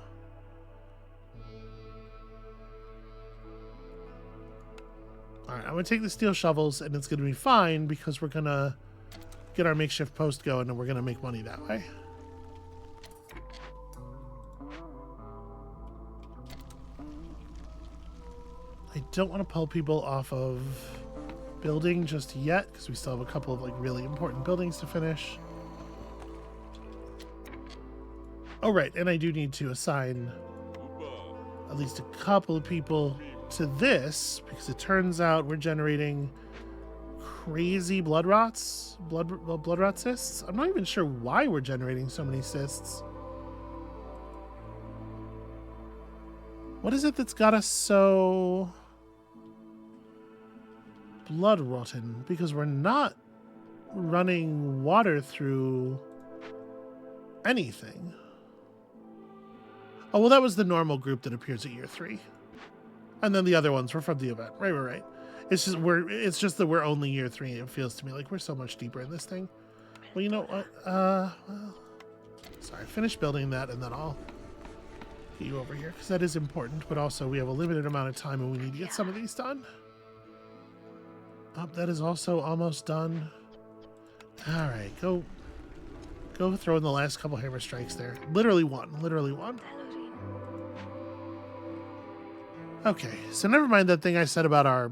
Alright, I'm going to take the steel shovels, and it's going to be fine because we're going to get our makeshift post going, and we're going to make money that way. I don't want to pull people off of building just yet because we still have a couple of like really important buildings to finish. Oh, right, and I do need to assign at least a couple of people to this because it turns out we're generating crazy blood rot cysts. I'm not even sure why we're generating so many cysts. What is it that's got us so blood rotten? Because we're not running water through anything. Oh, well, that was the normal group that appears at year 3. And then the other ones were from the event. Right. It's just that we're only year 3. It feels to me like we're so much deeper in this thing. Well, you know what? Sorry, finish building that and then I'll get you over here because that is important, but also we have a limited amount of time and we need to get some of these done. Oh, that is also almost done. All right, go throw in the last couple hammer strikes there. Literally one. Okay, so never mind that thing I said about our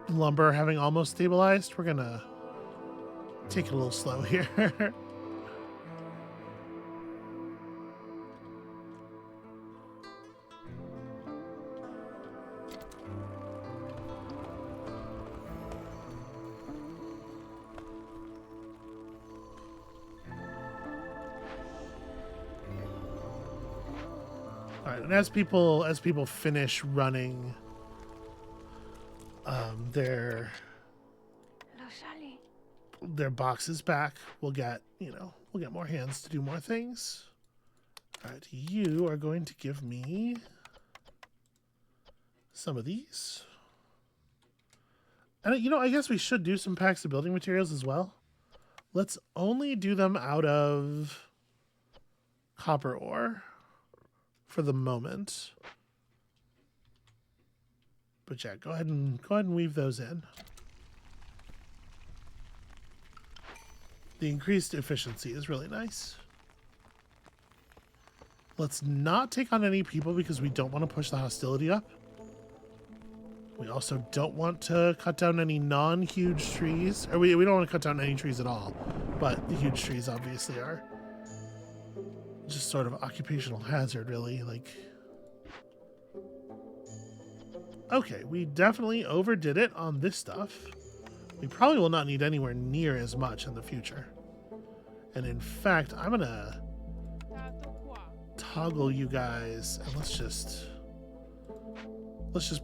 lumber having almost stabilized. We're gonna take it a little slow here. All right, and as people finish running their boxes back, we'll get more hands to do more things. All right, you are going to give me some of these. And I guess we should do some packs of building materials as well. Let's only do them out of copper ore for the moment. But yeah, go ahead and weave those in. The increased efficiency is really nice. Let's not take on any people because we don't want to push the hostility up. We also don't want to cut down any non-huge trees. Or we don't want to cut down any trees at all. But the huge trees obviously are just sort of occupational hazard, really. Like, okay, we definitely overdid it on this stuff. We probably will not need anywhere near as much in the future. And in fact, I'm gonna toggle you guys and let's just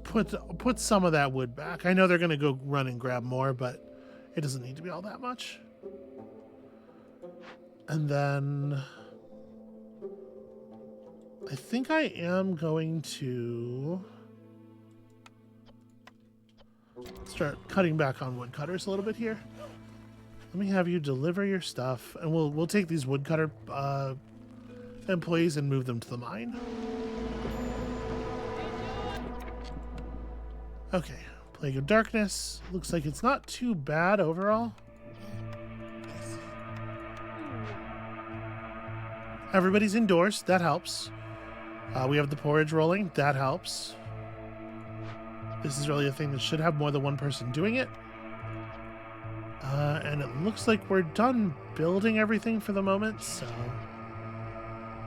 put some of that wood back. I know they're gonna go run and grab more, but it doesn't need to be all that much. And then I think I am going to start cutting back on woodcutters a little bit here. Let me have you deliver your stuff, and we'll take these woodcutter employees and move them to the mine. Okay, Plague of Darkness. Looks like it's not too bad overall. Everybody's indoors. That helps. We have the porridge rolling. That helps. This is really a thing that should have more than one person doing it. And it looks like we're done building everything for the moment, so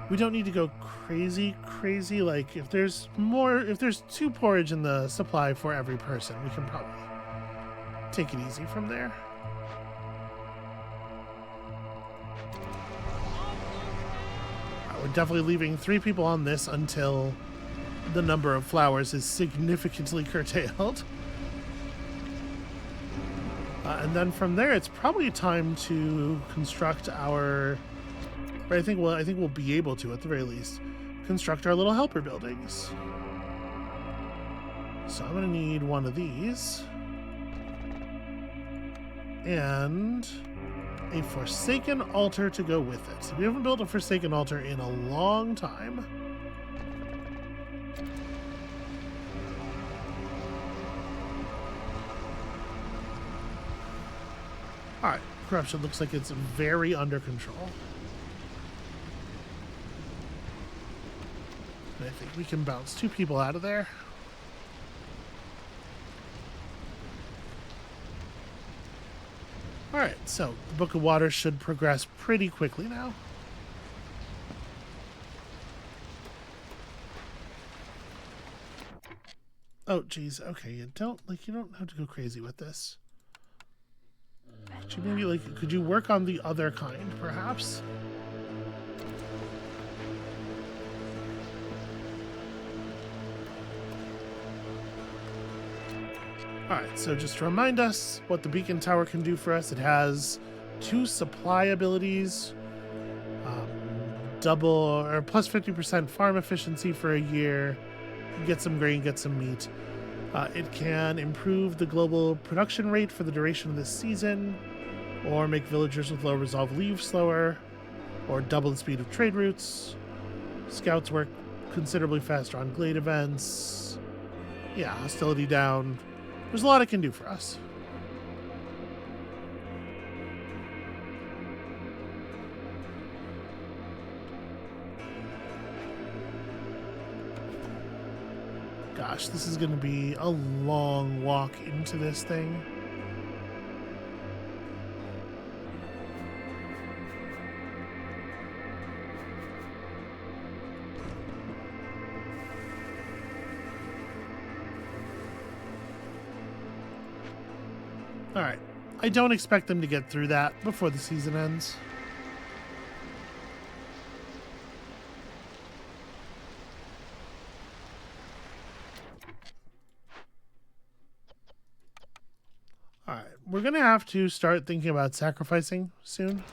we don't need to go crazy. Like, if there's 2 porridge in the supply for every person, we can probably take it easy from there. definitely leaving 3 people on this until the number of flowers is significantly curtailed. And then from there, it's probably time to construct our... But I think we'll be able to, at the very least, construct our little helper buildings. So I'm going to need one of these. And a Forsaken Altar to go with it. So we haven't built a Forsaken Altar in a long time. Alright, corruption looks like it's very under control. And I think we can bounce 2 people out of there. Alright, so the Book of Water should progress pretty quickly now. Oh, geez. Okay, you don't have to go crazy with this. Could you maybe, could you work on the other kind, perhaps? Alright, so just to remind us what the beacon tower can do for us, it has 2 supply abilities, double or plus 50% farm efficiency for a year, get some grain, get some meat. It can improve the global production rate for the duration of this season, or make villagers with low resolve leave slower, or double the speed of trade routes. Scouts work considerably faster on glade events. Yeah, hostility down. There's a lot it can do for us. Gosh, this is going to be a long walk into this thing. Alright, I don't expect them to get through that before the season ends. Alright, we're going to have to start thinking about sacrificing soon.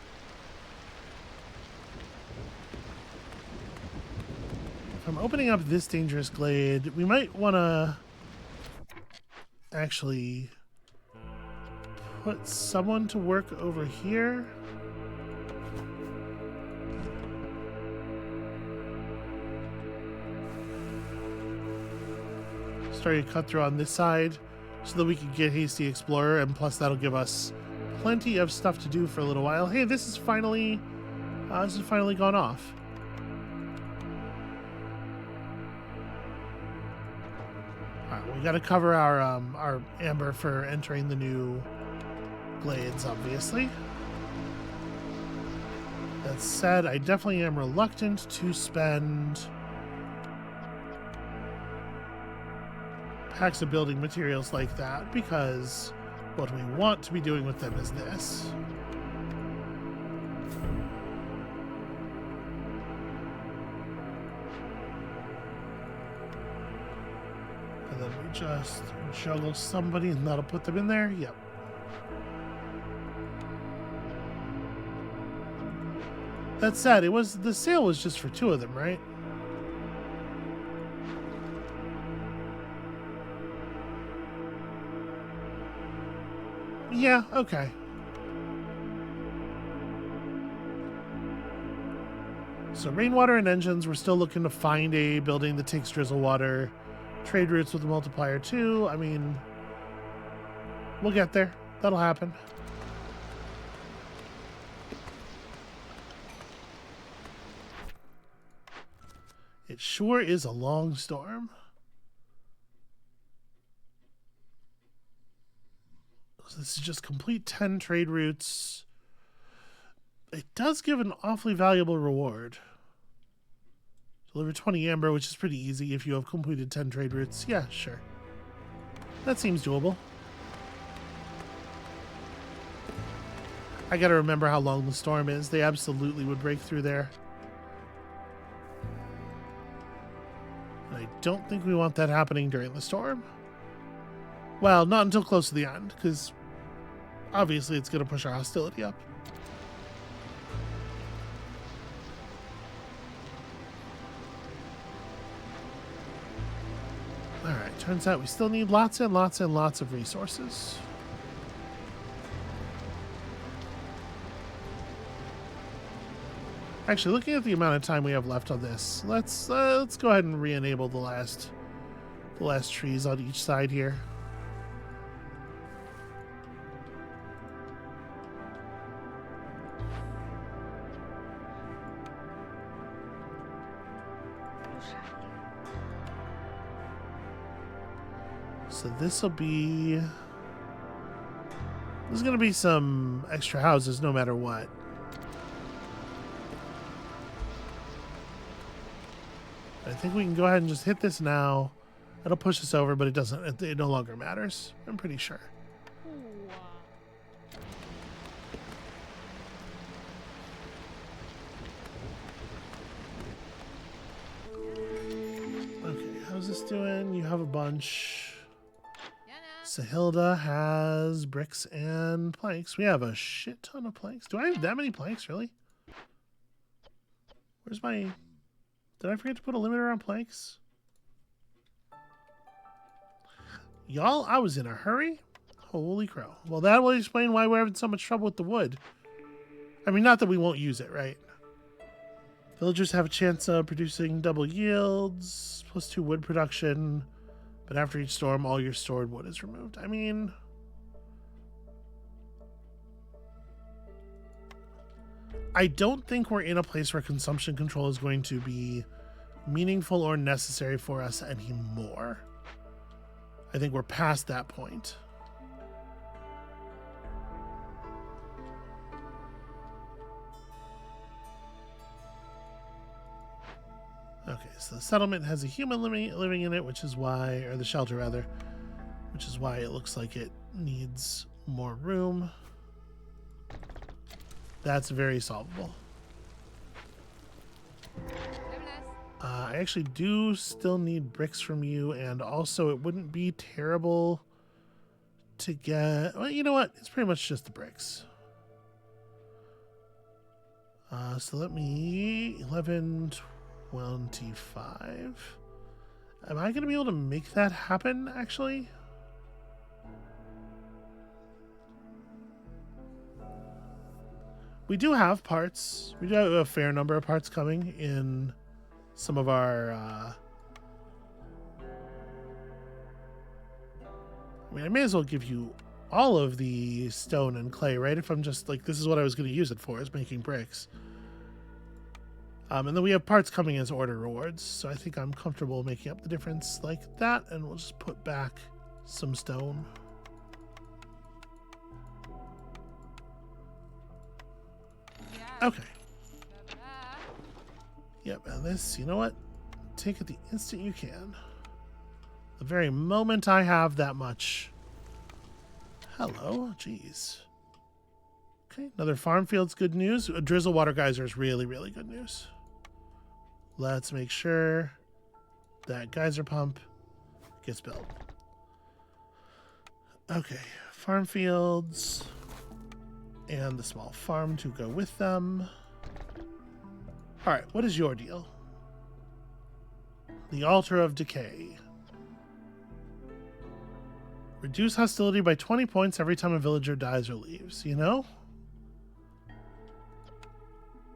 If I'm opening up this dangerous glade, we might want to actually put someone to work over here. Start a cut through on this side so that we can get Hasty Explorer, and plus that'll give us plenty of stuff to do for a little while. Hey, this is finally gone off. Alright, we gotta cover our amber for entering the new glades, obviously. That said, I definitely am reluctant to spend packs of building materials like that, because what we want to be doing with them is this. And then we just juggle somebody and that'll put them in there. Yep. That said, the sale was just for 2 of them, right? Yeah, okay. So rainwater and engines, we're still looking to find a building that takes drizzle water. Trade routes with a multiplier 2. I mean, we'll get there. That'll happen. It sure is a long storm. So this is just complete 10 trade routes. It does give an awfully valuable reward. Deliver 20 amber, which is pretty easy if you have completed 10 trade routes. Yeah, sure. That seems doable. I gotta remember how long the storm is. They absolutely would break through there. I don't think we want that happening during the storm. Well, not until close to the end, because obviously it's going to push our hostility up. Alright, turns out we still need lots and lots and lots of resources. Actually, looking at the amount of time we have left on this, let's go ahead and re-enable the last trees on each side here. So this will be... There's going to be some extra houses no matter what. I think we can go ahead and just hit this now. It'll push us over, but it no longer matters. I'm pretty sure. Okay, how's this doing? You have a bunch. Sahilda has bricks and planks. We have a shit ton of planks. Do I have that many planks, really? Where's my... Did I forget to put a limiter on planks? Y'all, I was in a hurry. Holy crow. Well, that will explain why we're having so much trouble with the wood. I mean, not that we won't use it, right? Villagers have a chance of producing double yields, +2 wood production, but after each storm, all your stored wood is removed. I mean... I don't think we're in a place where consumption control is going to be meaningful or necessary for us anymore. I think we're past that point. Okay, so the settlement has a human living in it, which is why, or the shelter rather, which is why it looks like it needs more room. That's very solvable. I actually do still need bricks from you, and also it wouldn't be terrible to get... Well, you know what? It's pretty much just the bricks. So let me... 1125. Am I going to be able to make that happen, actually? We do have parts. We do have a fair number of parts coming in some of our... I mean, I may as well give you all of the stone and clay, right? If I'm just like, this is what I was going to use it for, is making bricks. And then we have parts coming as order rewards, so I think I'm comfortable making up the difference like that, and we'll just put back some stone. Okay. Yep, and this, you know what? Take it the instant you can. The very moment I have that much. Hello, jeez. Okay, another farm field's good news. A drizzle water geyser is really, really good news. Let's make sure that geyser pump gets built. Okay, farm fields and the small farm to go with them. All right, what is your deal? The Altar of Decay. Reduce hostility by 20 points every time a villager dies or leaves, you know?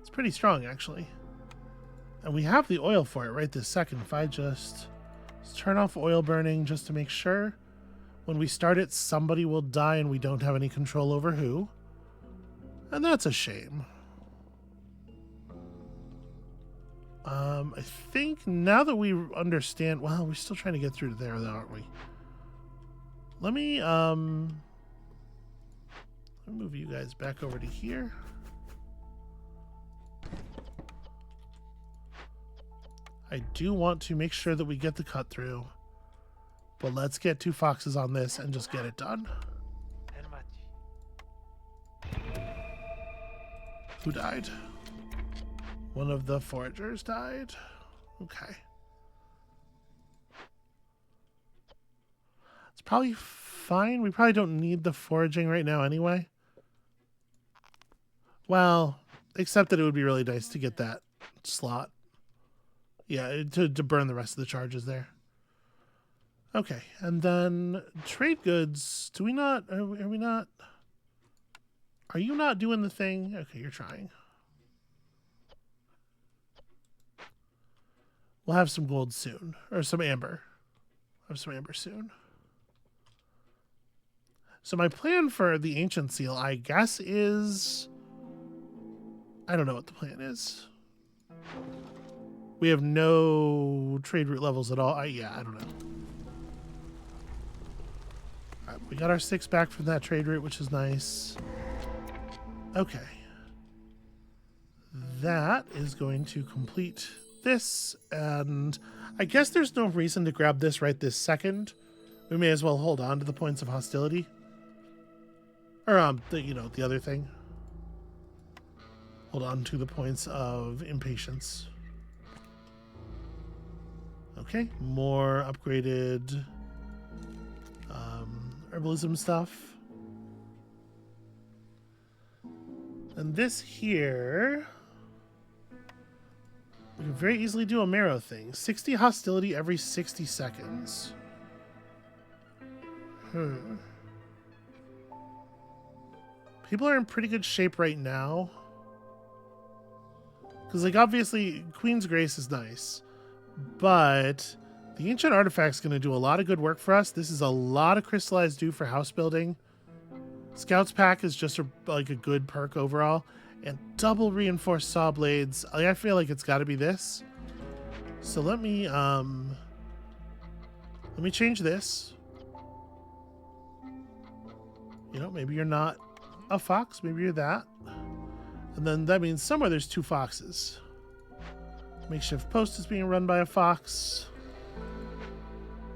It's pretty strong, actually. And we have the oil for it right this second. If I just turn off oil burning just to make sure when we start it, somebody will die and we don't have any control over who. And that's a shame. I think now that we understand... Well, we're still trying to get through to there, though, aren't we? Let me move you guys back over to here. I do want to make sure that we get the cut through. But let's get 2 foxes on this and just get it done. Who died? One of the foragers died. Okay. It's probably fine. We probably don't need the foraging right now anyway. Well, except that it would be really nice to get that slot. Yeah, to burn the rest of the charges there. Okay, and then trade goods. Do we not? Are we not? Are you not doing the thing? Okay, you're trying. We'll have some gold soon, or some amber. We'll have some amber soon. So my plan for the ancient seal, I guess, is... I don't know what the plan is. We have no trade route levels at all. Yeah, I don't know. All right, we got our 6 back from that trade route, which is nice. Okay. That is going to complete this, and I guess there's no reason to grab this right this second. We may as well hold on to the points of hostility. Or, the other thing. Hold on to the points of impatience. Okay, more upgraded herbalism stuff. And this here, we can very easily do a marrow thing. 60 hostility every 60 seconds. People are in pretty good shape right now. Because, like, obviously, Queen's Grace is nice. But the Ancient Artifact's going to do a lot of good work for us. This is a lot of Crystallized Dew for house building. Scouts Pack is just a good perk overall. And double reinforced saw blades. I feel like it's got to be this. So let me change this. You know, maybe you're not a fox. Maybe you're that. And then that means somewhere there's 2 foxes. Makeshift post is being run by a fox.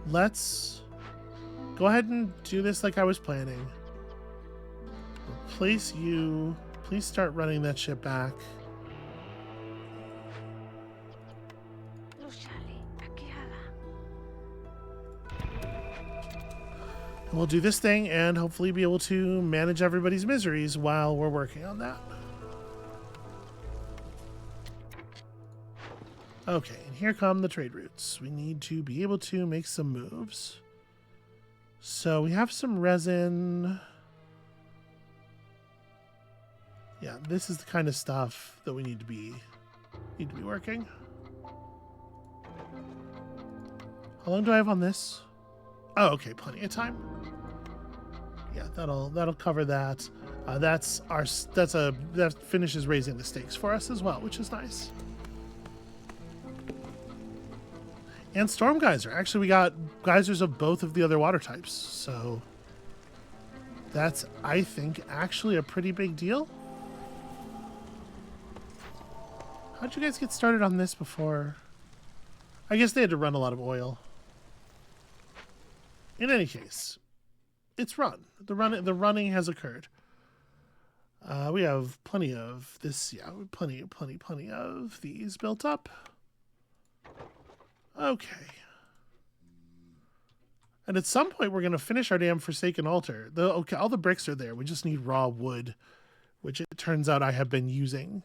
Let's go ahead and do this like I was planning. Replace you. Please start running that ship back. And we'll do this thing and hopefully be able to manage everybody's miseries while we're working on that. Okay, and here come the trade routes. We need to be able to make some moves. So we have some resin. Yeah, this is the kind of stuff that we need to be working. How long do I have on this? Oh, okay, plenty of time. Yeah, that'll cover that. That finishes raising the stakes for us as well, which is nice. And storm geyser. Actually, we got geysers of both of the other water types, so that's, I think, actually a pretty big deal. How'd you guys get started on this before? I guess they had to run a lot of oil. In any case, it's run. The running has occurred. We have plenty of this. Yeah, plenty of these built up. Okay. And at some point, we're going to finish our damn Forsaken Altar. Okay, all the bricks are there. We just need raw wood, which it turns out I have been using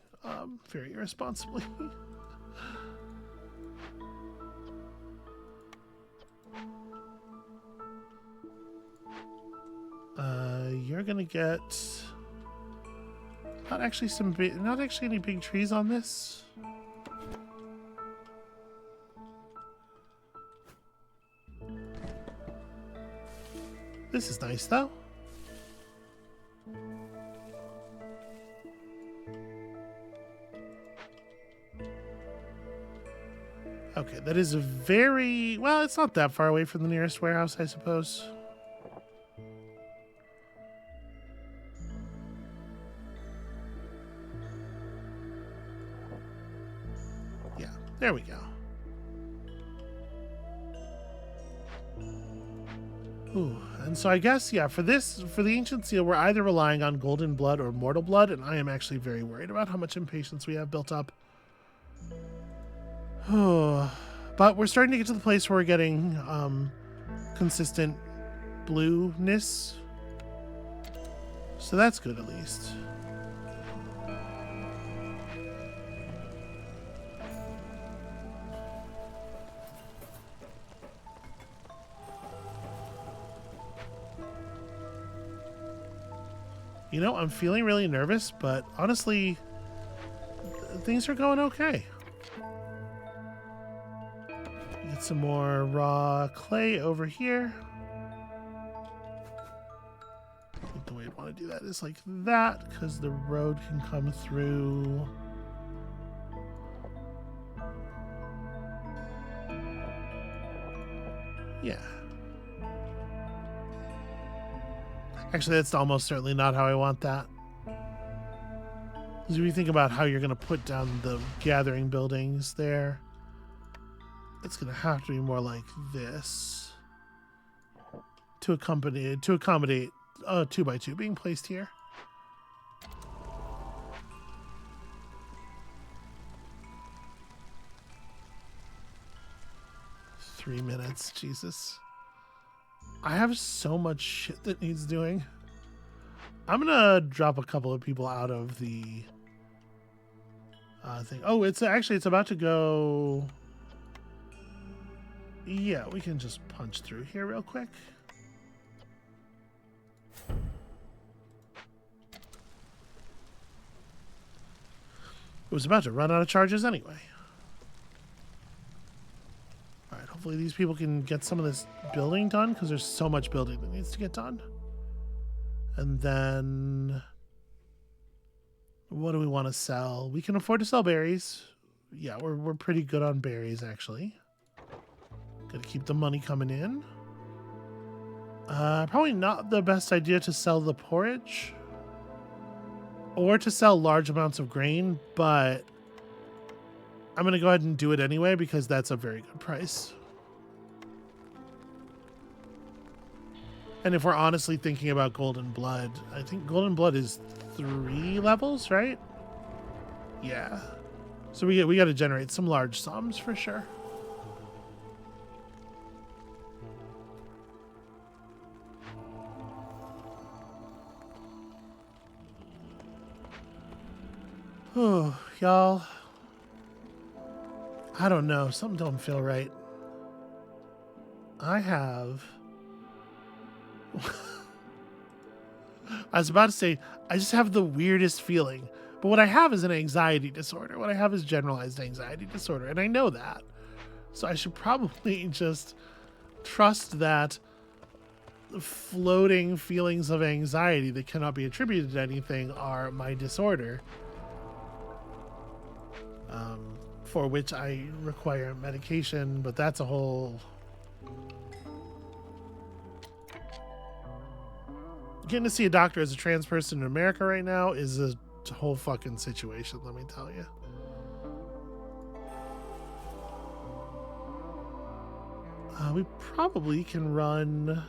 very irresponsibly. You're going to get not actually any big trees on this. This is nice, though. Okay, that is a very... Well, it's not that far away from the nearest warehouse, I suppose. Yeah, there we go. Ooh, and so I guess, yeah, for the Ancient Seal, we're either relying on Golden Blood or Mortal Blood, and I am actually very worried about how much impatience we have built up. But we're starting to get to the place where we're getting consistent blueness. So that's good at least. You know, I'm feeling really nervous, but honestly, things are going okay. Get some more raw clay over here. I think the way I'd want to do that is like that, because the road can come through. Yeah. Actually, that's almost certainly not how I want that. Because if you think about how you're going to put down the gathering buildings there, it's going to have to be more like this to accommodate a 2x2 being placed here. Three minutes, Jesus. I have so much shit that needs doing. I'm gonna drop a couple of people out of the thing. Oh, it's about to go. Yeah, we can just punch through here real quick. It was about to run out of charges anyway. Alright, hopefully these people can get some of this building done, because there's so much building that needs to get done. And then what do we want to sell? We can afford to sell berries. Yeah, we're pretty good on berries, actually. Gotta keep the money coming in. Probably not the best idea to sell the porridge or to sell large amounts of grain, but I'm going to go ahead and do it anyway because that's a very good price. And if we're honestly thinking about Golden Blood, I think Golden Blood is 3 levels, right? Yeah. So we got to generate some large sums for sure. Oh, y'all. I don't know. Something don't feel right. I was about to say, I just have the weirdest feeling. But what I have is an anxiety disorder. What I have is generalized anxiety disorder. And I know that. So I should probably just trust that floating feelings of anxiety that cannot be attributed to anything are my disorder. For which I require medication, but that's a whole... Getting to see a doctor as a trans person in America right now is a whole fucking situation, let me tell you. We probably can run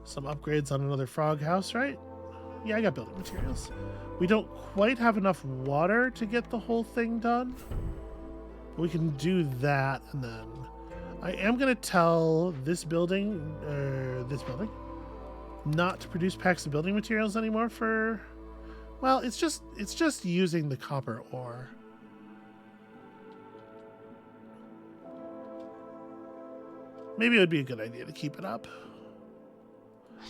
some upgrades on another frog house, right? Yeah, I got building materials. We don't quite have enough water to get the whole thing done. We can do that, and then I am going to tell this building, not to produce packs of building materials anymore for, well, it's just using the copper ore. Maybe it would be a good idea to keep it up.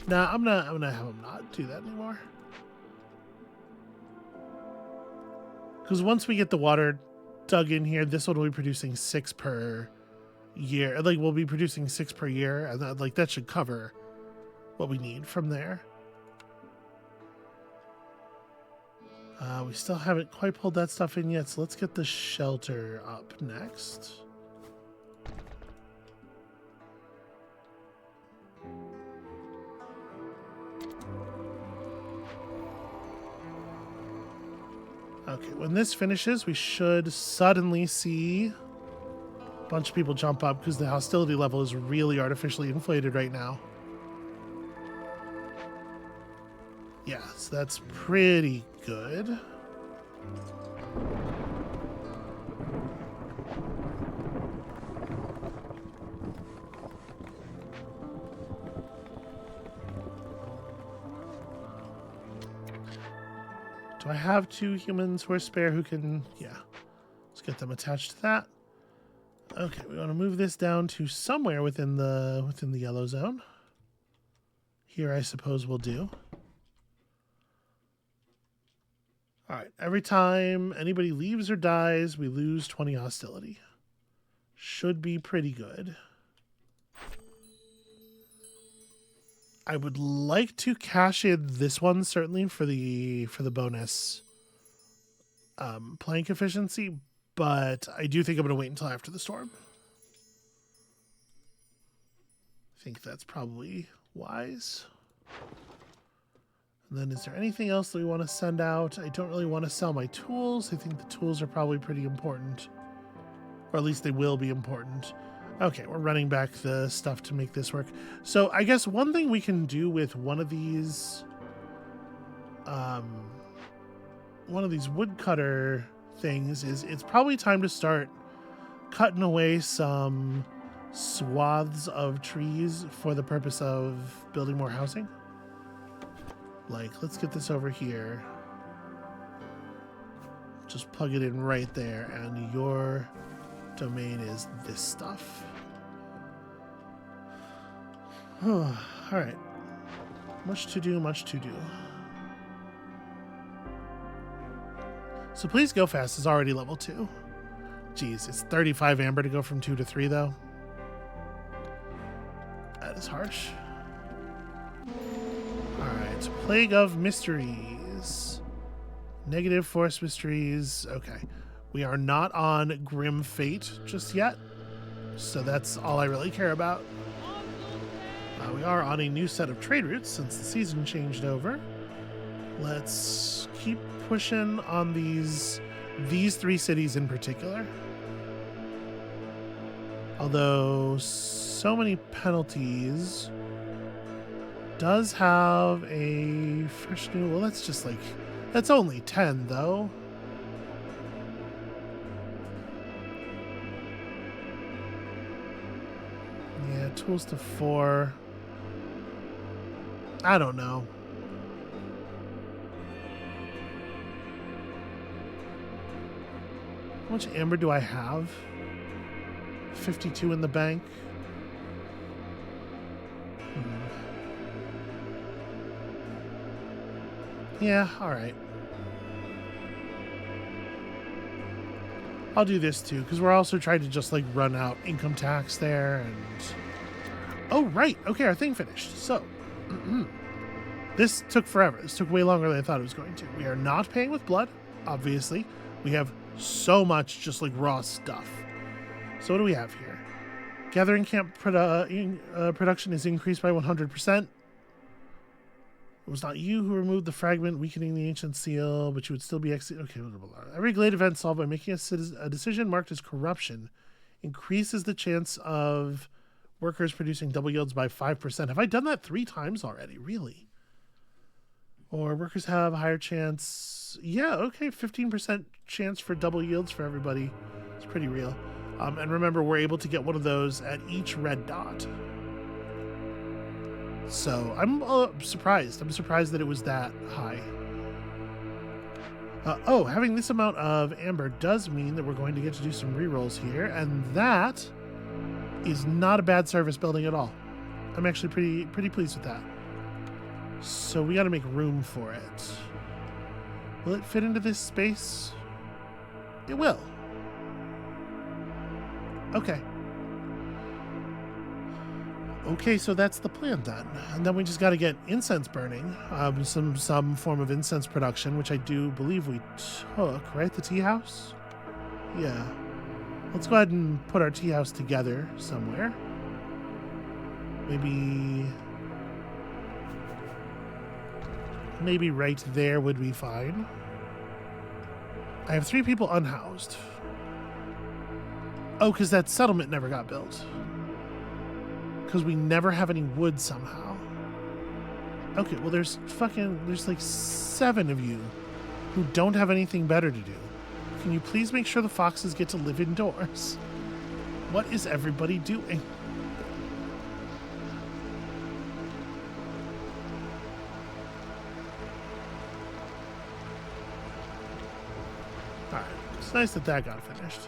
Nah, I'm gonna have them not do that anymore. Because once we get the water dug in here, this one will be producing 6 per year. Like, we'll be producing 6 per year, and that should cover what we need from there. We still haven't quite pulled that stuff in yet, so let's get the shelter up next. Okay, when this finishes, we should suddenly see a bunch of people jump up because the hostility level is really artificially inflated right now. Yeah, so that's pretty good. Do I have 2 humans who are spare who can... Yeah. Let's get them attached to that. Okay, we want to move this down to somewhere within the yellow zone. Here, I suppose we'll do. All right, every time anybody leaves or dies, we lose 20 hostility. Should be pretty good. I would like to cash in this one, certainly, for the bonus plank efficiency, but I do think I'm going to wait until after the storm. I think that's probably wise. And then is there anything else that we want to send out? I don't really want to sell my tools. I think the tools are probably pretty important. Or at least they will be important. Okay, we're running back the stuff to make this work. So I guess one thing we can do with one of these woodcutter things is it's probably time to start cutting away some swaths of trees for the purpose of building more housing. Like, let's get this over here. Just plug it in right there, and your domain is this stuff. All right. Much to do, much to do. So Please Go Fast is already level 2. Jeez, it's 35 amber to go from 2 to 3, though. That is harsh. Alright, Plague of Mysteries. Negative Force Mysteries. Okay. We are not on Grim Fate just yet, so that's all I really care about. We are on a new set of trade routes since the season changed over. Let's keep pushing on these 3 cities in particular. Although so many penalties does have a fresh new... Well, that's just like... That's only 10, though. Yeah, tools to 4. I don't know. How much amber do I have? 52 in the bank. Yeah, alright. I'll do this too, because we're also trying to just like run out income tax there and... Oh, right. Okay, our thing finished. So, this took forever. This took way longer than I thought it was going to. We are not paying with blood, obviously. We have so much just like raw stuff. So what do we have here? Gathering camp production is increased by 100%. It was not you who removed the fragment, weakening the ancient seal, but you would still be okay. Blah, blah, blah. Every glade event solved by making a decision marked as corruption increases the chance of workers producing double yields by 5%. Have I done that 3 times already? Really? Or workers have a higher chance. Yeah, okay, 15% chance for double yields for everybody. It's pretty real. And remember, we're able to get one of those at each red dot. So I'm surprised. I'm surprised that it was that high. Oh, having this amount of amber does mean that we're going to get to do some rerolls here, and that is not a bad service building at all. I'm actually pretty pleased with that. So we got to make room for it. Will it fit into this space? It will. Okay. Okay, so that's the plan done. And then we just got to get incense burning, some form of incense production, which I do believe we took, right? The tea house? Yeah. Let's go ahead and put our tea house together somewhere. Maybe right there would be fine. I have 3 people unhoused. Oh, because that settlement never got built. Because we never have any wood somehow. Okay, well there's like 7 of you who don't have anything better to do. Can you please make sure the foxes get to live indoors? What is everybody doing? It's nice that that got finished.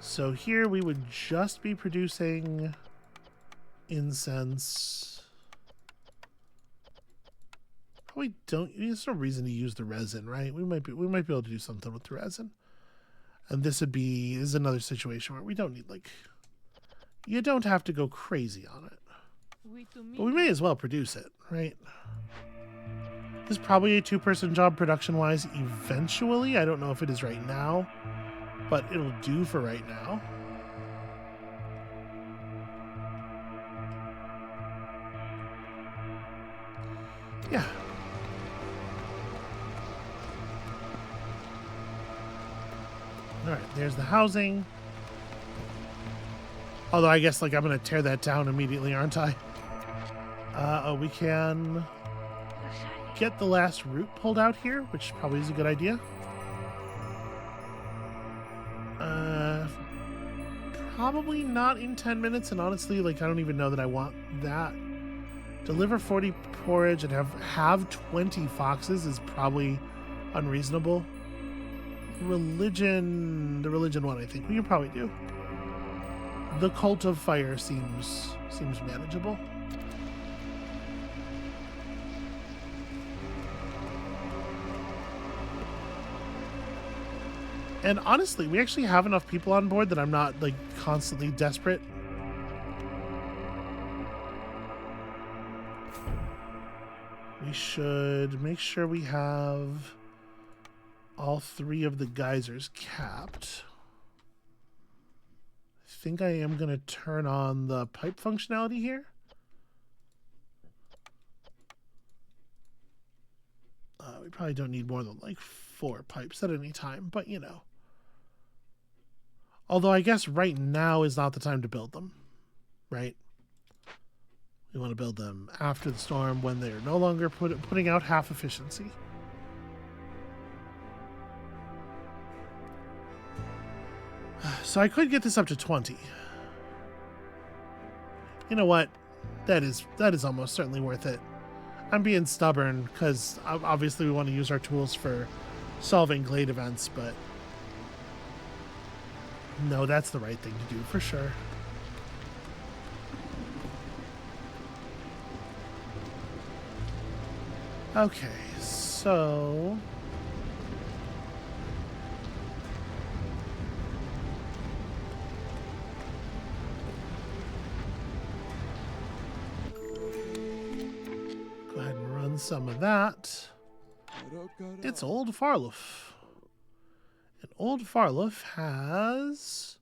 So here we would just be producing incense. Probably don't. There's no reason to use the resin, right? We might be able to do something with the resin. And this is another situation where we don't need, like, you don't have to go crazy on it. But we may as well produce it, right? This is probably a 2-person job production-wise eventually. I don't know if it is right now, but it'll do for right now. Yeah. All right, there's the housing. Although I guess, like, I'm going to tear that down immediately, aren't I? We can get the last root pulled out here, which probably is a good idea. Probably not in 10 minutes, and honestly, like, I don't even know that I want that. Deliver 40 porridge and have 20 foxes is probably unreasonable. The religion one, I think we can probably do. The cult of fire seems manageable. And honestly, we actually have enough people on board that I'm not, like, constantly desperate. We should make sure we have all 3 of the geysers capped. I think I am going to turn on the pipe functionality here. We probably don't need more than, like, 4 pipes at any time, but you know. Although I guess right now is not the time to build them, right? We want to build them after the storm when they're no longer putting out half efficiency. So I could get this up to 20. You know what? That is almost certainly worth it. I'm being stubborn because obviously we want to use our tools for solving glade events, but no, that's the right thing to do for sure. Okay, so go ahead and run some of that. It's Old Farlouf. And Old Farlouf has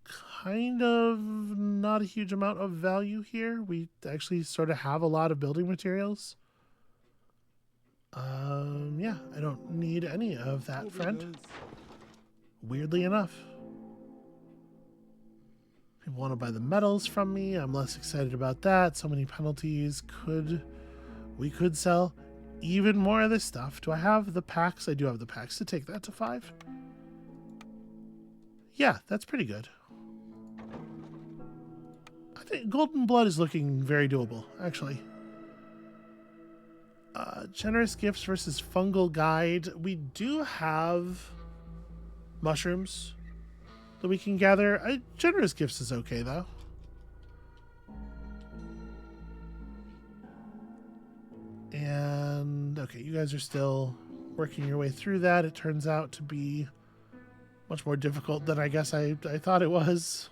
kind of not a huge amount of value here. We actually sort of have a lot of building materials. Yeah, I don't need any of that, friend. Weirdly enough. People want to buy the metals from me. I'm less excited about that. So many penalties. We could sell even more of this stuff. Do I have the packs? I do have the packs to take that to 5. Yeah, that's pretty good. I think Golden Blood is looking very doable, actually. Generous gifts versus fungal guide. We do have mushrooms that we can gather. Generous gifts is okay, though. And, okay, you guys are still working your way through that. It turns out to be much more difficult than I guess I thought it was.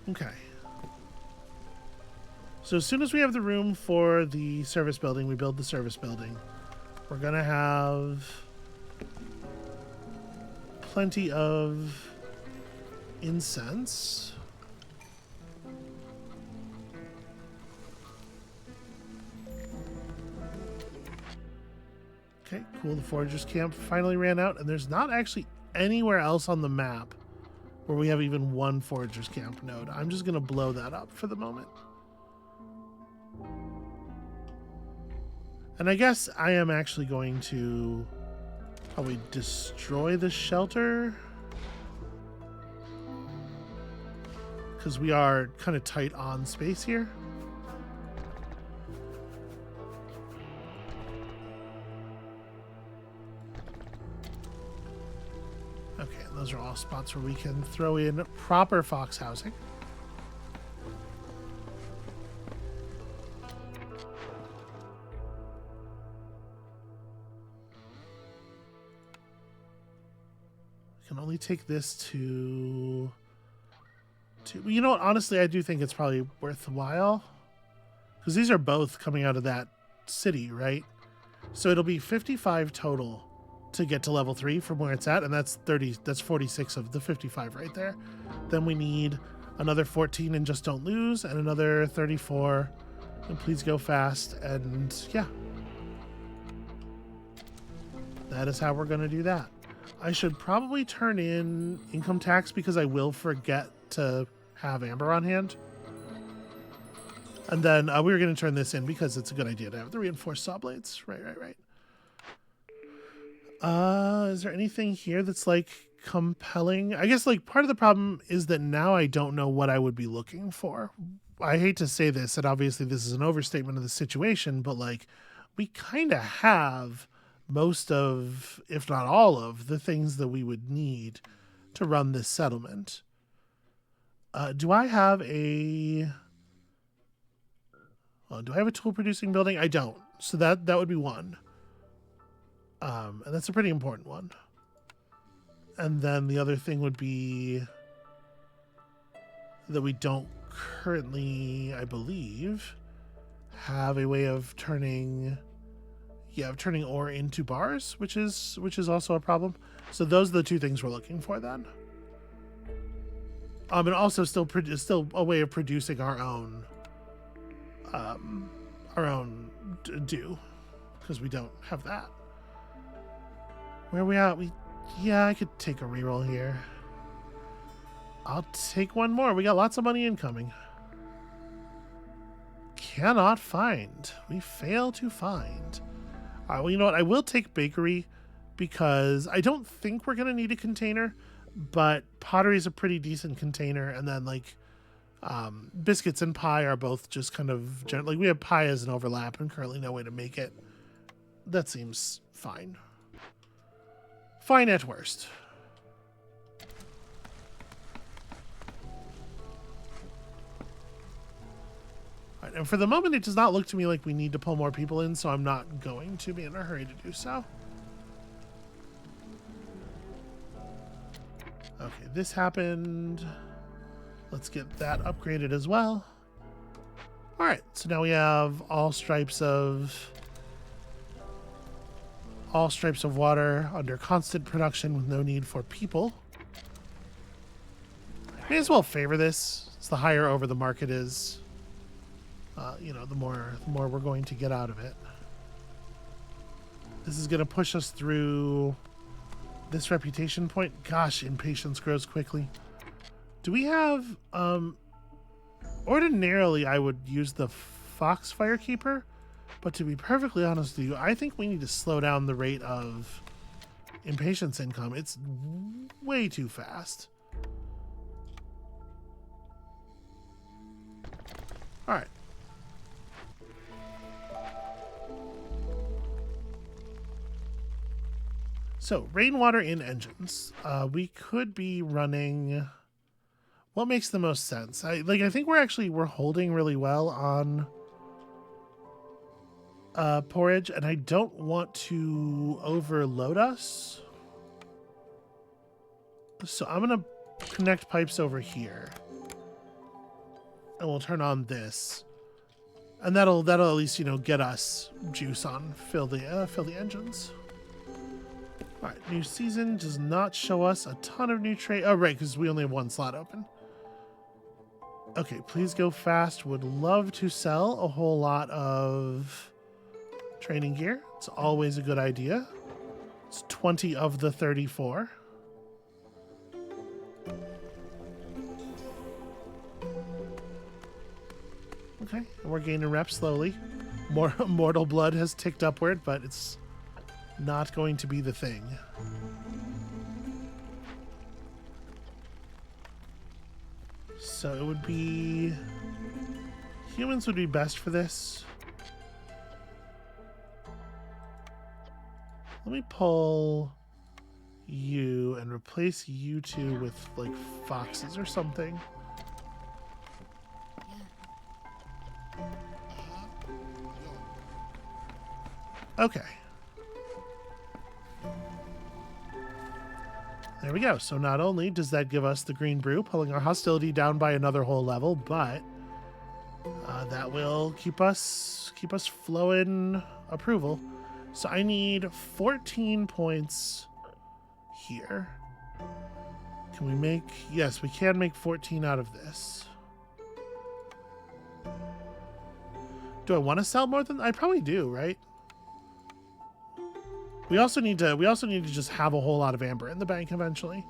Okay. So as soon as we have the room for the service building, we build the service building. We're going to have plenty of incense. Okay, cool. The foragers camp finally ran out, and there's not actually anywhere else on the map where we have even one foragers camp node. I'm just going to blow that up for the moment. And I guess I am actually going to probably destroy the shelter, because we are kind of tight on space here. Okay, those are all spots where we can throw in proper fox housing. We can only take this to... You know what? Honestly, I do think it's probably worthwhile. Because these are both coming out of that city, right? So it'll be 55 total to get to level 3 from where it's at, and that's 46 of the 55 right there. Then we need another 14 in Just Don't Lose, and another 34 and Please Go Fast, and yeah. That is how we're going to do that. I should probably turn in income tax because I will forget to have Amber on hand. And then we were going to turn this in because it's a good idea to have the reinforced saw blades. Right. Is there anything here that's like compelling? I guess like part of the problem is that now I don't know what I would be looking for. I hate to say this, and obviously this is an overstatement of the situation, but like we kind of have most of, if not all of, the things that we would need to run this settlement. Do I have a tool producing building? I don't. So that would be one. And that's a pretty important one. And then the other thing would be that we don't currently, I believe, have a way of turning ore into bars, which is also a problem. So those are the two things we're looking for then. And also still a way of producing our own dew, because we don't have that. Where are we at? I could take a reroll here. I'll take one more. We got lots of money incoming. Cannot find. We fail to find. Well, you know what? I will take bakery because I don't think we're going to need a container, but pottery is a pretty decent container. And then like biscuits and pie are both just kind of like we have pie as an overlap and currently no way to make it. That seems fine. Fine at worst. All right, and for the moment, it does not look to me like we need to pull more people in, so I'm not going to be in a hurry to do so. Okay, this happened. Let's get that upgraded as well. All right, so now we have all stripes of water under constant production with no need for people. May as well favor this. It's the higher over the market is, the more we're going to get out of it. This is going to push us through this reputation point. Gosh, impatience grows quickly. Do we have, ordinarily I would use the Fox Firekeeper, but to be perfectly honest with you, I think we need to slow down the rate of impatience income. It's way too fast. All right. So, rainwater in engines. We could be running... What makes the most sense? I think we're holding really well on porridge, and I don't want to overload us. So I'm gonna connect pipes over here, and we'll turn on this, and that'll at least get us juice on fill the engines. All right, new season does not show us a ton of new trade. Oh, right, because we only have one slot open. Okay, Please Go Fast would love to sell a whole lot of training gear. It's always a good idea. It's 20 of the 34. Okay, and we're gaining reps slowly. More mortal blood has ticked upward, but it's not going to be the thing. So it would be... Humans would be best for this. Let me pull you and replace you two with like foxes or something. Okay. There we go. So not only does that give us the green brew, pulling our hostility down by another whole level, but that will keep us flowing approval. So I need 14 points here. Can we make... Yes, we can make 14 out of this. Do I want to sell more than... I probably do, right? We also need to just have a whole lot of amber in the bank eventually.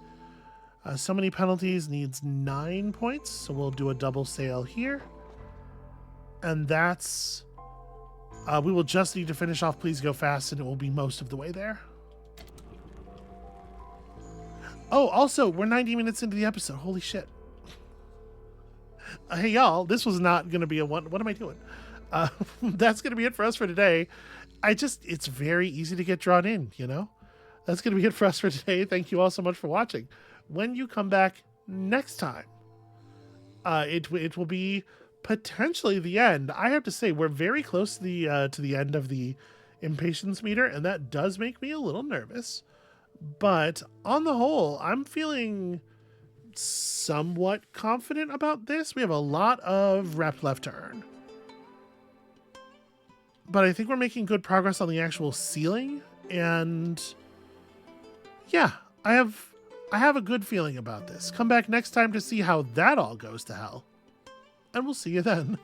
So many penalties needs 9 points, so we'll do a double sale here. And that's... we will just need to finish off Please Go Fast, and it will be most of the way there. Oh, also, we're 90 minutes into the episode. Holy shit. Hey, y'all, this was not going to be a one... What am I doing? That's going to be it for us for today. It's very easy to get drawn in, you know? That's going to be it for us for today. Thank you all so much for watching. When you come back next time, it will be potentially the end. I have to say, we're very close to the end of the impatience meter, and that does make me a little nervous. But on the whole, I'm feeling somewhat confident about this. We have a lot of rep left to earn. But I think we're making good progress on the actual ceiling, and yeah, I have a good feeling about this. Come back next time to see how that all goes to hell, and we'll see you then.